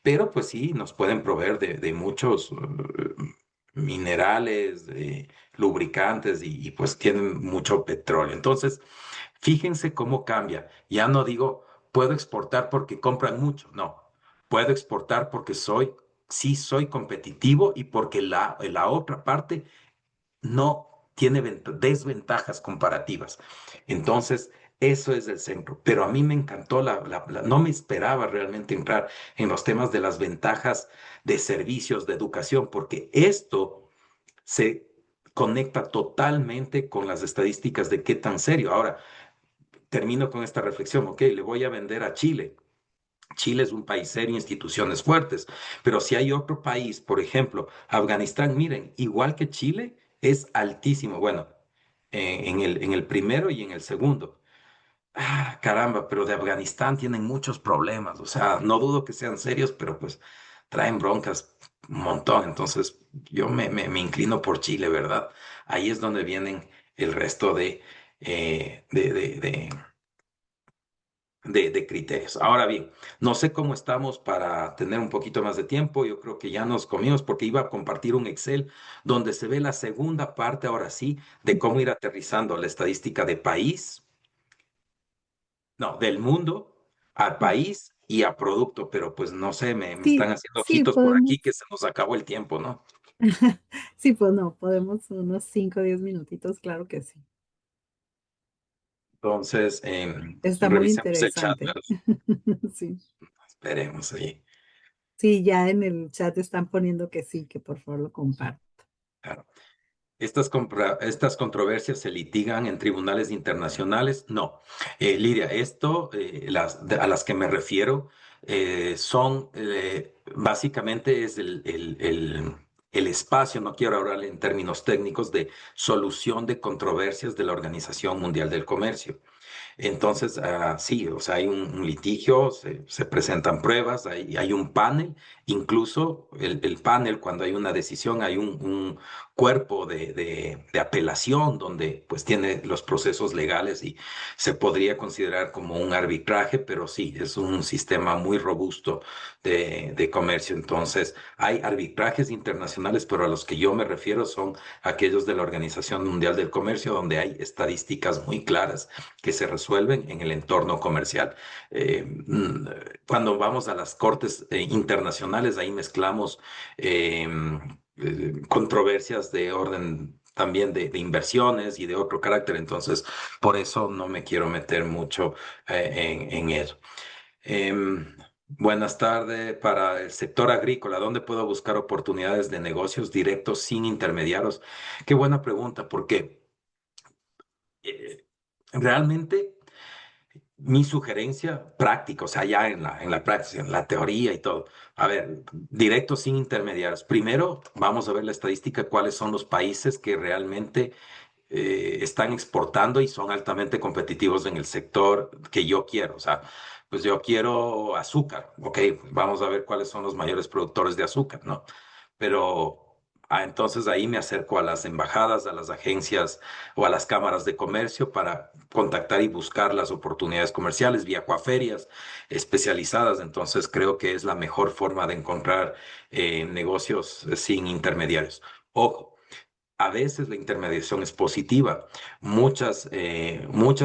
Pero pues sí, nos pueden proveer de muchos minerales, de lubricantes pues tienen mucho petróleo. Entonces, fíjense cómo cambia. Ya no digo, puedo exportar porque compran mucho. No, puedo exportar porque sí soy competitivo y porque la otra parte no tiene desventajas comparativas. Entonces, eso es el centro. Pero a mí me encantó, no me esperaba realmente entrar en los temas de las ventajas de servicios, de educación, porque esto se conecta totalmente con las estadísticas de qué tan serio. Ahora, termino con esta reflexión, ok, le voy a vender a Chile. Chile es un país serio, instituciones fuertes, pero si hay otro país, por ejemplo, Afganistán, miren, igual que Chile, es altísimo. Bueno, en el primero y en el segundo. Ah, caramba, pero de Afganistán tienen muchos problemas. O sea, no dudo que sean serios, pero pues traen broncas un montón. Entonces, yo me inclino por Chile, ¿verdad? Ahí es donde vienen el resto eh, de, de, de de criterios. Ahora bien, no sé cómo estamos para tener un poquito más de tiempo. Yo creo que ya nos comimos porque iba a compartir un Excel donde se ve la segunda parte, ahora sí, de cómo ir aterrizando la estadística de país, no, del mundo al país y a producto, pero pues no sé, me están Sí, haciendo sí, ojitos por podemos. aquí que se nos acabó el tiempo, ¿no? Sí, pues no, podemos unos 5 o 10 minutitos, claro que sí. Entonces, Está muy revisemos el chat, interesante. ¿verdad? Sí, Esperemos ahí. sí, ya en el chat están poniendo que sí, que por favor lo compartan. Claro. Estas controversias se litigan en tribunales internacionales. No. Lidia, a las que me refiero son básicamente es el espacio, no quiero hablar en términos técnicos, de solución de controversias de la Organización Mundial del Comercio. Entonces, sí, o sea, hay un litigio, se presentan pruebas, hay un panel, incluso el panel, cuando hay una decisión, hay un cuerpo de apelación donde pues tiene los procesos legales y se podría considerar como un arbitraje, pero sí, es un sistema muy robusto de comercio. Entonces, hay arbitrajes internacionales, pero a los que yo me refiero son aquellos de la Organización Mundial del Comercio, donde hay estadísticas muy claras que se resuelven en el entorno comercial. Cuando vamos a las cortes internacionales, ahí mezclamos controversias de orden también de inversiones y de otro carácter, entonces por eso no me quiero meter mucho en eso. Buenas tardes. Para el sector agrícola, ¿dónde puedo buscar oportunidades de negocios directos sin intermediarios? Qué buena pregunta, porque eh, realmente mi sugerencia práctica, o sea, ya en la práctica, en la teoría y todo. A ver, directo sin intermediarios. Primero, vamos a ver la estadística, cuáles son los países que realmente están exportando y son altamente competitivos en el sector que yo quiero. O sea, pues yo quiero azúcar, ok, pues vamos a ver cuáles son los mayores productores de azúcar, ¿no? Pero entonces ahí me acerco a las embajadas, a las agencias o a las cámaras de comercio para contactar y buscar las oportunidades comerciales. Viajo a ferias especializadas, entonces creo que es la mejor forma de encontrar negocios sin intermediarios. Ojo. A veces la intermediación es positiva. Muchas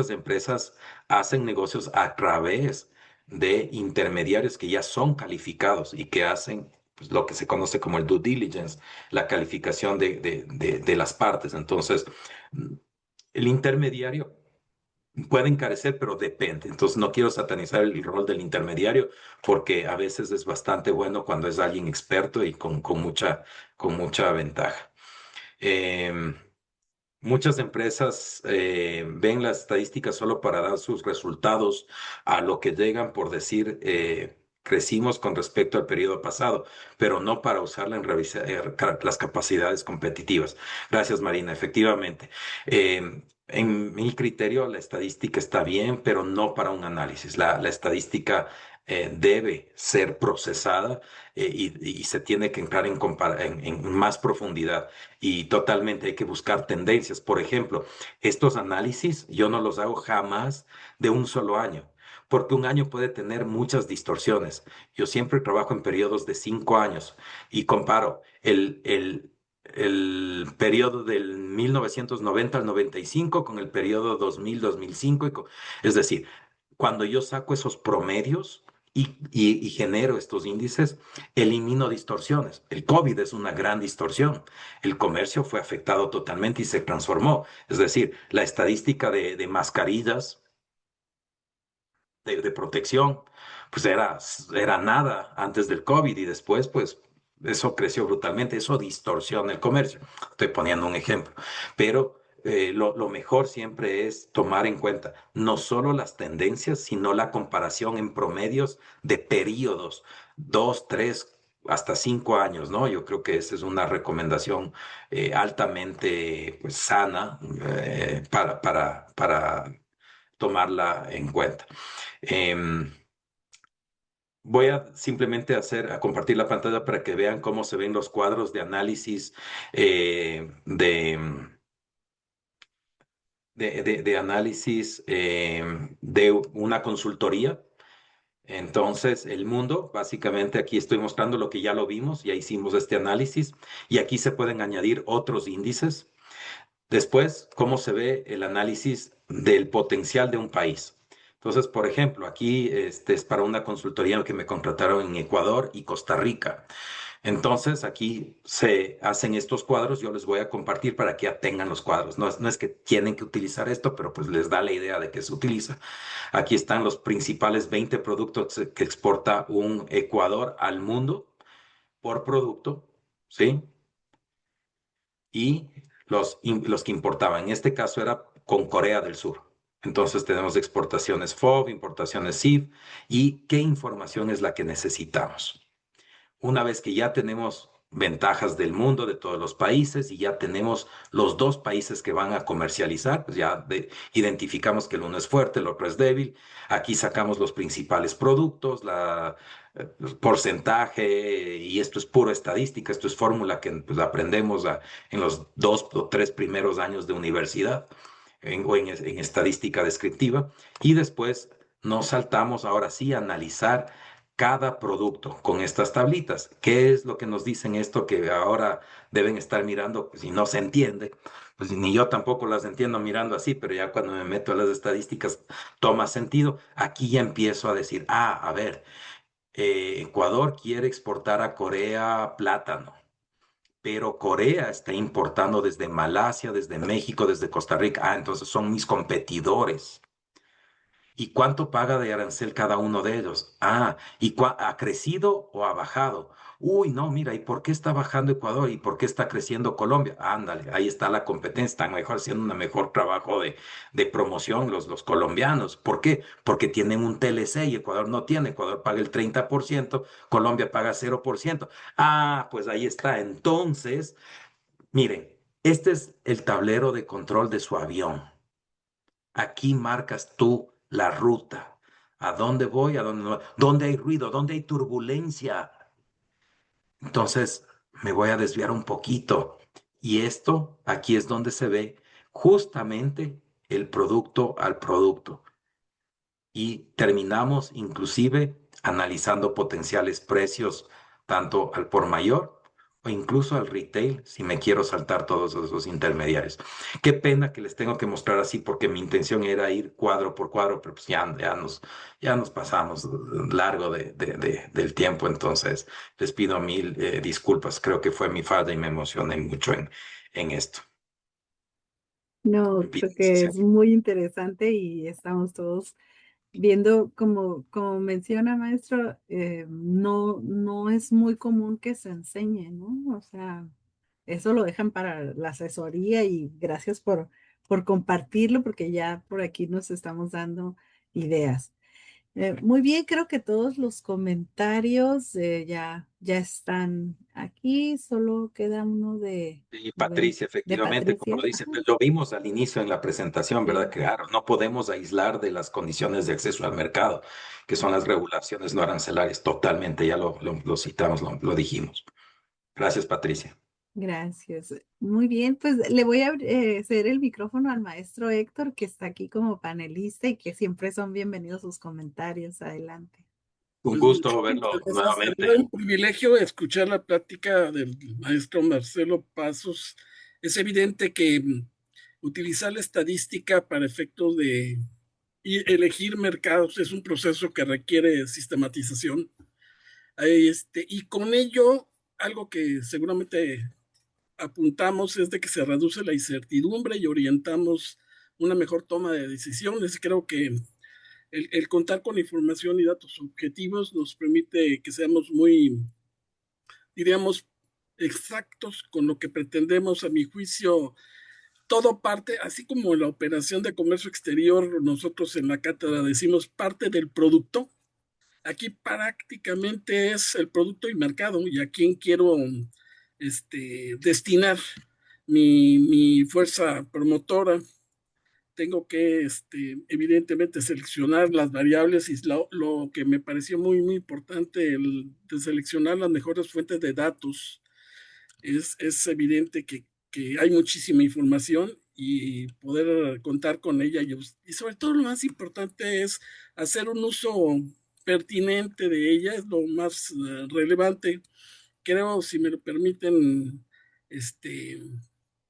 empresas hacen negocios a través de intermediarios que ya son calificados y que hacen pues, lo que se conoce como el due diligence, la calificación de las partes. Entonces, mm, el intermediario puede encarecer, pero depende. Entonces, no quiero satanizar el rol del intermediario porque a veces es bastante bueno cuando es alguien experto y con mucha ventaja. Em, Muchas empresas ven las estadísticas solo para dar sus resultados a lo que llegan por decir crecimos con respecto al periodo pasado, pero no para usarla en revisar las capacidades competitivas. Gracias, Marina. Efectivamente, en mi criterio la estadística está bien, pero no para un análisis. La estadística debe ser procesada y se tiene que entrar en más profundidad y totalmente hay que buscar tendencias. Por ejemplo, estos análisis yo no los hago jamás de un solo año, porque un año puede tener muchas distorsiones. Yo siempre trabajo en periodos de 5 años y comparo el periodo del 1990 al 95 con el periodo 2000-2005. Es decir, cuando yo saco esos promedios y genero estos índices, elimino distorsiones. El COVID es una gran distorsión. El comercio fue afectado totalmente y se transformó. Es decir, la estadística de mascarillas de protección, pues era nada antes del COVID y después, pues eso creció brutalmente, eso distorsiona el comercio. Estoy poniendo un ejemplo, pero lo mejor siempre es tomar en cuenta no solo las tendencias, sino la comparación en promedios de periodos, 2, 3, hasta 5 años, ¿no? Yo creo que esa es una recomendación altamente pues, sana para tomarla en cuenta. Em, Voy a simplemente a compartir la pantalla para que vean cómo se ven los cuadros de análisis de análisis de una consultoría. Entonces, el mundo, básicamente aquí estoy mostrando lo que ya lo vimos, ya hicimos este análisis y aquí se pueden añadir otros índices. Después, cómo se ve el análisis del potencial de un país. Entonces, por ejemplo, aquí este es para una consultoría que me contrataron en Ecuador y Costa Rica. Entonces, aquí se hacen estos cuadros, yo les voy a compartir para que ya tengan los cuadros. No es que tienen que utilizar esto, pero pues les da la idea de que se utiliza. Aquí están los principales 20 productos que exporta un Ecuador al mundo por producto, ¿sí? Y los que importaban. En este caso era con Corea del Sur. Entonces tenemos exportaciones FOB, importaciones SIF y qué información es la que necesitamos. Una vez que ya tenemos ventajas del mundo, de todos los países, y ya tenemos los dos países que van a comercializar, pues ya identificamos que el uno es fuerte, el otro es débil. Aquí sacamos los principales productos, porcentaje, y esto es puro estadística, esto es fórmula que pues, aprendemos en los 2 o 3 primeros años de universidad o en estadística descriptiva. Y después nos saltamos ahora sí a analizar cada producto con estas tablitas. ¿Qué es lo que nos dicen esto que ahora deben estar mirando? Pues si no se entiende, pues ni yo tampoco las entiendo mirando así, pero ya cuando me meto a las estadísticas toma sentido. Aquí ya empiezo a decir, a ver, Ecuador quiere exportar a Corea plátano. Pero Corea está importando desde Malasia, desde México, desde Costa Rica. Entonces son mis competidores. ¿Y cuánto paga de arancel cada uno de ellos? ¿Y ha crecido o ha bajado? Uy, no, mira, ¿y por qué está bajando Ecuador? ¿Y por qué está creciendo Colombia? Ándale, ahí está la competencia, están mejor haciendo un mejor trabajo de promoción los colombianos. ¿Por qué? Porque tienen un TLC y Ecuador no tiene. Ecuador paga el 30%, Colombia paga 0%. Pues ahí está. Entonces, miren, este es el tablero de control de su avión. Aquí marcas tú la ruta. ¿A dónde voy? ¿A dónde no voy? ¿Dónde hay ruido? ¿Dónde hay turbulencia? Entonces me voy a desviar un poquito. Y esto aquí es donde se ve justamente el producto al producto. Y terminamos inclusive analizando potenciales precios tanto al por mayor o incluso al retail si me quiero saltar todos esos intermediarios. Qué pena que les tengo que mostrar así porque mi intención era ir cuadro por cuadro, pero pues ya nos pasamos largo del tiempo, entonces les pido mil disculpas. Creo que fue mi falta y me emocioné mucho en esto. No, creo que es muy interesante y estamos todos viendo, como menciona maestro, no es muy común que se enseñe, ¿no? O sea, eso lo dejan para la asesoría y gracias por compartirlo porque ya por aquí nos estamos dando ideas. Muy bien, creo que todos los comentarios ya están aquí, solo queda uno Y a ver, Patricia, de efectivamente, como Patricia. lo dice, Ajá, pues, lo vimos al inicio en la presentación, ¿verdad? sí, Claro, no podemos aislar de las condiciones de acceso al mercado, que son las regulaciones no arancelarias, totalmente, ya lo citamos, lo dijimos. Gracias, Patricia. gracias. Muy bien, pues le voy a ceder el micrófono al maestro Héctor, que está aquí como panelista y que siempre son bienvenidos sus comentarios. Adelante. Un Pues gusto muchas verlo gracias. De nuevamente. verdad, un privilegio escuchar la plática del maestro Marcelo Pasos. Es evidente que utilizar la estadística para efectos de elegir mercados es un proceso que requiere sistematización. Y con ello, algo que seguramente apuntamos es de que se reduce la incertidumbre y orientamos una mejor toma de decisiones. Creo que el contar con información y datos objetivos nos permite que seamos muy, diríamos, exactos con lo que pretendemos. A mi juicio, todo parte, así como en la operación de comercio exterior, nosotros en la cátedra decimos parte del producto. Aquí prácticamente es el producto y mercado y a quién quiero destinar mi fuerza promotora. Tengo que evidentemente seleccionar las variables y lo que me pareció muy, muy importante, de seleccionar las mejores fuentes de datos. Es evidente que hay muchísima información y poder contar con ella y sobre todo lo más importante es hacer un uso pertinente de ella, es lo más relevante. Creo, si me lo permiten,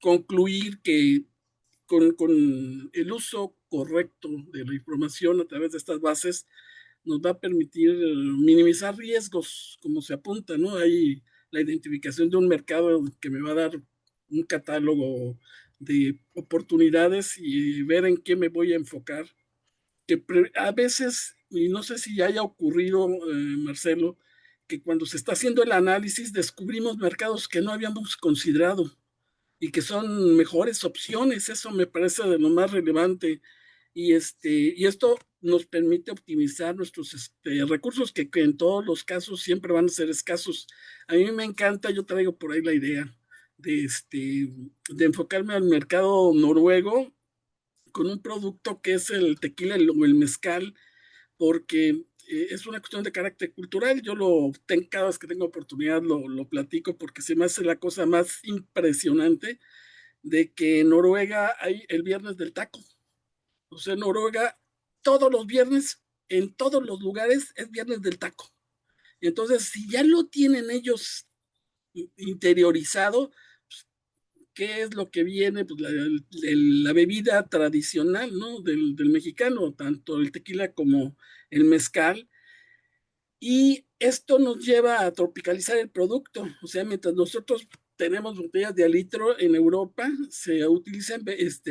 concluir que con el uso correcto de la información a través de estas bases nos va a permitir minimizar riesgos, como se apunta, ¿no? Hay la identificación de un mercado que me va a dar un catálogo de oportunidades y ver en qué me voy a enfocar, que a veces, y no sé si ya haya ocurrido, Marcelo, que cuando se está haciendo el análisis descubrimos mercados que no habíamos considerado y que son mejores opciones. Eso me parece de lo más relevante. Y esto nos permite optimizar nuestros recursos que en todos los casos siempre van a ser escasos. A mí me encanta, yo traigo por ahí la idea de enfocarme al mercado noruego con un producto que es el tequila o el mezcal, porque es una cuestión de carácter cultural. Yo cada vez que tengo oportunidad lo platico porque se me hace la cosa más impresionante de que en Noruega hay el viernes del taco. O sea, en Noruega todos los viernes, en todos los lugares, es viernes del taco. Y entonces, si ya lo tienen ellos interiorizado, pues, ¿qué es lo que viene? Pues la bebida tradicional, ¿no? Del mexicano, tanto el tequila como el mezcal. Y esto nos lleva a tropicalizar el producto. O sea, mientras nosotros tenemos botellas de litro en Europa, se utilizan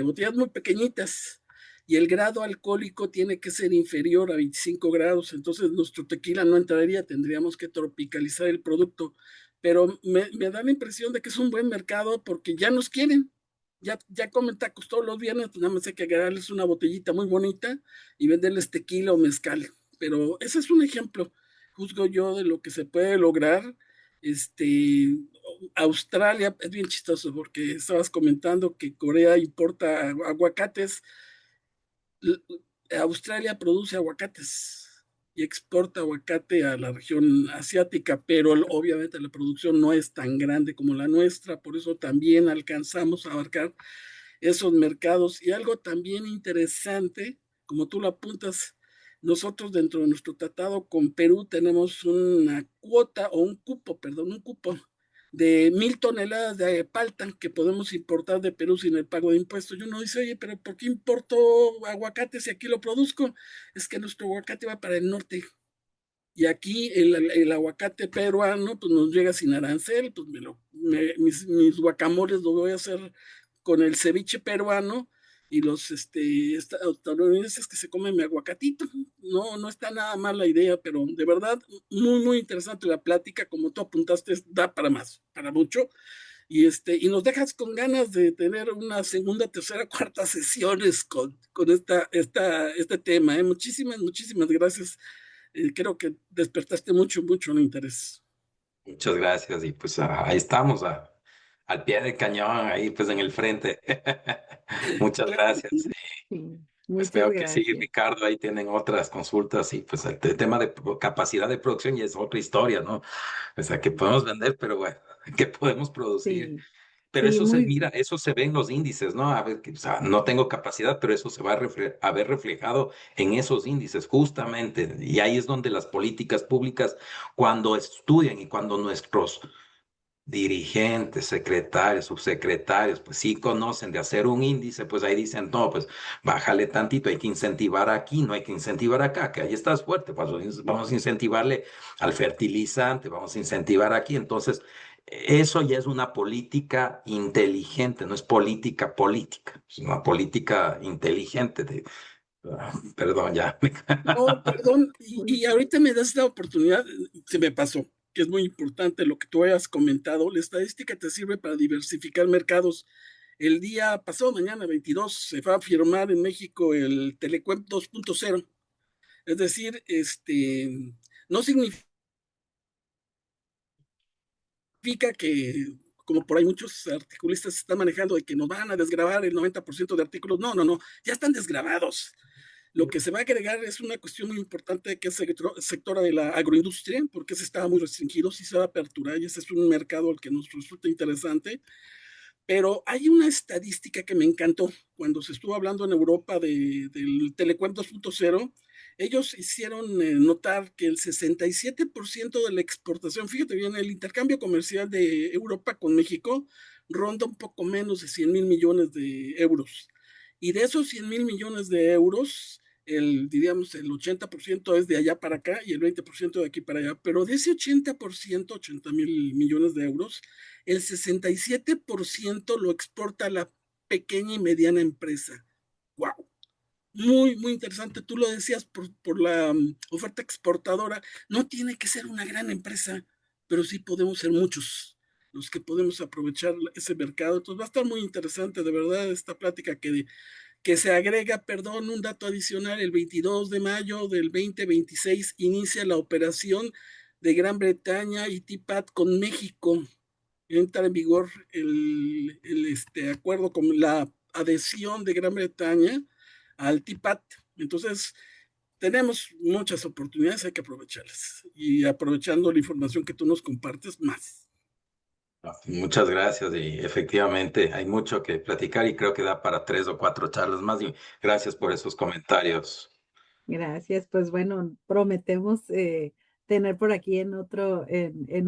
botellas muy pequeñitas y el grado alcohólico tiene que ser inferior a 25 grados. Entonces, nuestro tequila no entraría, tendríamos que tropicalizar el producto. Pero me da la impresión de que es un buen mercado porque ya nos quieren. Ya comen tacos todos los viernes, pues nada más hay que agarrarles una botellita muy bonita y venderles tequila o mezcal. Pero ese es un ejemplo, juzgo yo, de lo que se puede lograr. Este, Australia es bien chistoso porque estabas comentando que Corea importa aguacates. Australia produce aguacates y exporta aguacate a la región asiática, pero obviamente la producción no es tan grande como la nuestra, por eso también alcanzamos a abarcar esos mercados. Y algo también interesante, como tú lo apuntas, nosotros dentro de nuestro tratado con Perú tenemos una cuota o un cupo de 1,000 toneladas de palta que podemos importar de Perú sin el pago de impuestos. Y uno dice, oye, pero ¿por qué importo aguacate si aquí lo produzco? Es que nuestro aguacate va para el norte. Y aquí el aguacate peruano pues nos llega sin arancel, pues mis guacamoles los voy a hacer con el ceviche peruano y los estadounidenses que se comen mi aguacatito. No está nada mal la idea, pero de verdad muy, muy interesante la plática. Como tú apuntaste, da para más, para mucho. Y nos dejas con ganas de tener una segunda, tercera, cuarta sesiones con este tema. Muchísimas, muchísimas gracias. Creo que despertaste mucho, mucho el interés. Muchas gracias y pues ahí estamos al pie del cañón, ahí pues en el frente. Muchas Claro, gracias. Sí, Pues muchas veo que sí, gracias. Ricardo, ahí tienen otras consultas y pues el tema de capacidad de producción ya es otra historia, ¿no? O sea, que podemos vender, pero bueno, ¿qué podemos producir? Sí, Pero sí, eso se muy, mira, eso se ve en los índices, ¿no? A ver, o sea, no tengo capacidad, pero eso se va a ver reflejado en esos índices, justamente. Y ahí es donde las políticas públicas, cuando estudian y cuando nuestros dirigentes, secretarios, subsecretarios, pues sí conocen de hacer un índice, pues ahí dicen, no, pues bájale tantito, hay que incentivar aquí, no hay que incentivar acá, que ahí estás fuerte, pues vamos a incentivarle al fertilizante, vamos a incentivar aquí. Entonces, eso ya es una política inteligente, no es política política, es una política inteligente perdón, ya. No, perdón, muy, y ahorita me das la oportunidad, se me pasó, que es muy importante lo que tú hayas comentado. La estadística te sirve para diversificar mercados. El día pasado, mañana 22, se va a firmar en México el Telecuep 2.0. Es decir, no significa que, como por ahí muchos articulistas están manejando, de que nos van a desgravar el 90% de artículos. No, no, no, ya están desgravados. Lo que se va a agregar es una cuestión muy importante, que es el sector de la agroindustria, porque ese estaba muy restringido, sí se va a aperturar y ese es un mercado al que nos resulta interesante. Pero hay una estadística que me encantó cuando se estuvo hablando en Europa del Telecuento 2.0. Ellos hicieron notar que el 67% de la exportación, fíjate bien, el intercambio comercial de Europa con México ronda un poco menos de 100 mil millones de euros. Y de esos 100 mil millones de euros, diríamos, el 80% es de allá para acá y el 20% de aquí para allá. Pero de ese 80%, 80 mil millones de euros, el 67% lo exporta la pequeña y mediana empresa. ¡Wow! Muy, muy interesante. Tú lo decías por la oferta exportadora. No tiene que ser una gran empresa, pero sí podemos ser muchos los que podemos aprovechar ese mercado. Entonces va a estar muy interesante, de verdad, esta plática que se agrega, perdón, un dato adicional. El 22 de mayo del 2026 inicia la operación de Gran Bretaña y TIPAD con México. Entra en vigor el acuerdo con la adhesión de Gran Bretaña al TIPAD. Entonces, tenemos muchas oportunidades, hay que aprovecharlas. Y aprovechando la información que tú nos compartes, más. Muchas gracias y efectivamente hay mucho que platicar y creo que da para 3 o 4 charlas más y gracias por esos comentarios. gracias. Pues bueno, prometemos tener por aquí en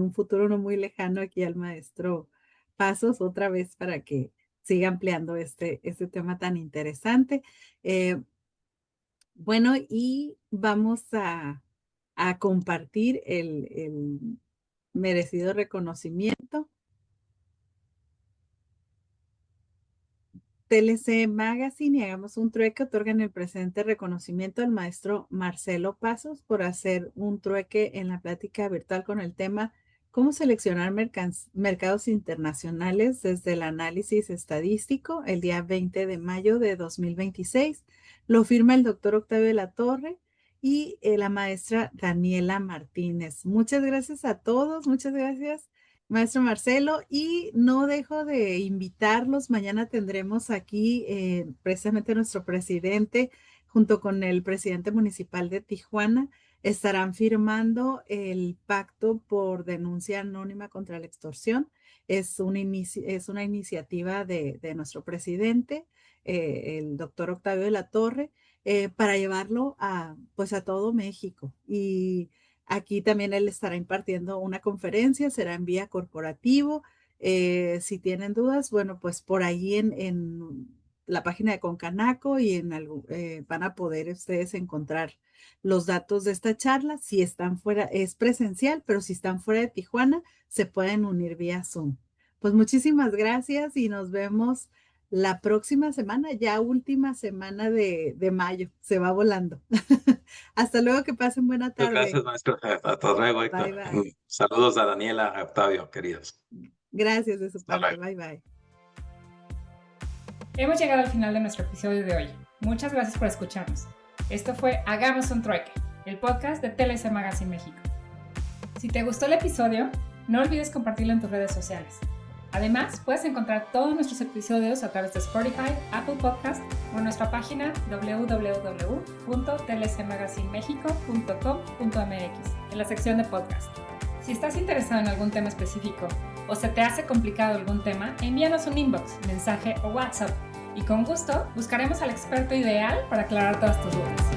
un futuro no muy lejano aquí al maestro Pasos otra vez para que siga ampliando este tema tan interesante. Eh, bueno, y vamos a compartir el merecido reconocimiento. TLC Magazine y Hagamos un Trueque otorgan el presente reconocimiento al maestro Marcelo Pasos por hacer un trueque en la plática virtual con el tema ¿Cómo seleccionar mercados internacionales desde el análisis estadístico? El día 20 de mayo de 2026. Lo firma el doctor Octavio de la Torre y la maestra Daniela Martínez. Muchas gracias a todos, muchas gracias. Maestro Marcelo, y no dejo de invitarlos. Mañana tendremos aquí precisamente nuestro presidente, junto con el presidente municipal de Tijuana, estarán firmando el pacto por denuncia anónima contra la extorsión. Es una iniciativa de nuestro presidente, el doctor Octavio de la Torre, para llevarlo pues a todo México. Y aquí también él estará impartiendo una conferencia, será en vía corporativo. Si tienen dudas, bueno, pues por ahí en la página de Concanaco y van a poder ustedes encontrar los datos de esta charla. Si están fuera, es presencial, pero si están fuera de Tijuana, se pueden unir vía Zoom. Pues muchísimas gracias y nos vemos la próxima semana, ya última semana de mayo. Se va volando. Hasta luego, que pasen buena Muchas tarde. gracias, maestro. Hasta luego, Bye Héctor. bye. Saludos a Daniela, a Octavio, queridos. Gracias de su Hasta parte. luego. Bye, bye. Hemos llegado al final de nuestro episodio de hoy. Muchas gracias por escucharnos. Esto fue Hagamos un Trueque, el podcast de TLC Magazine México. Si te gustó el episodio, no olvides compartirlo en tus redes sociales. Además, puedes encontrar todos nuestros episodios a través de Spotify, Apple Podcast o en nuestra página www.tlcmagazinemexico.com.mx en la sección de podcast. Si estás interesado en algún tema específico o se te hace complicado algún tema, envíanos un inbox, mensaje o WhatsApp y con gusto buscaremos al experto ideal para aclarar todas tus dudas.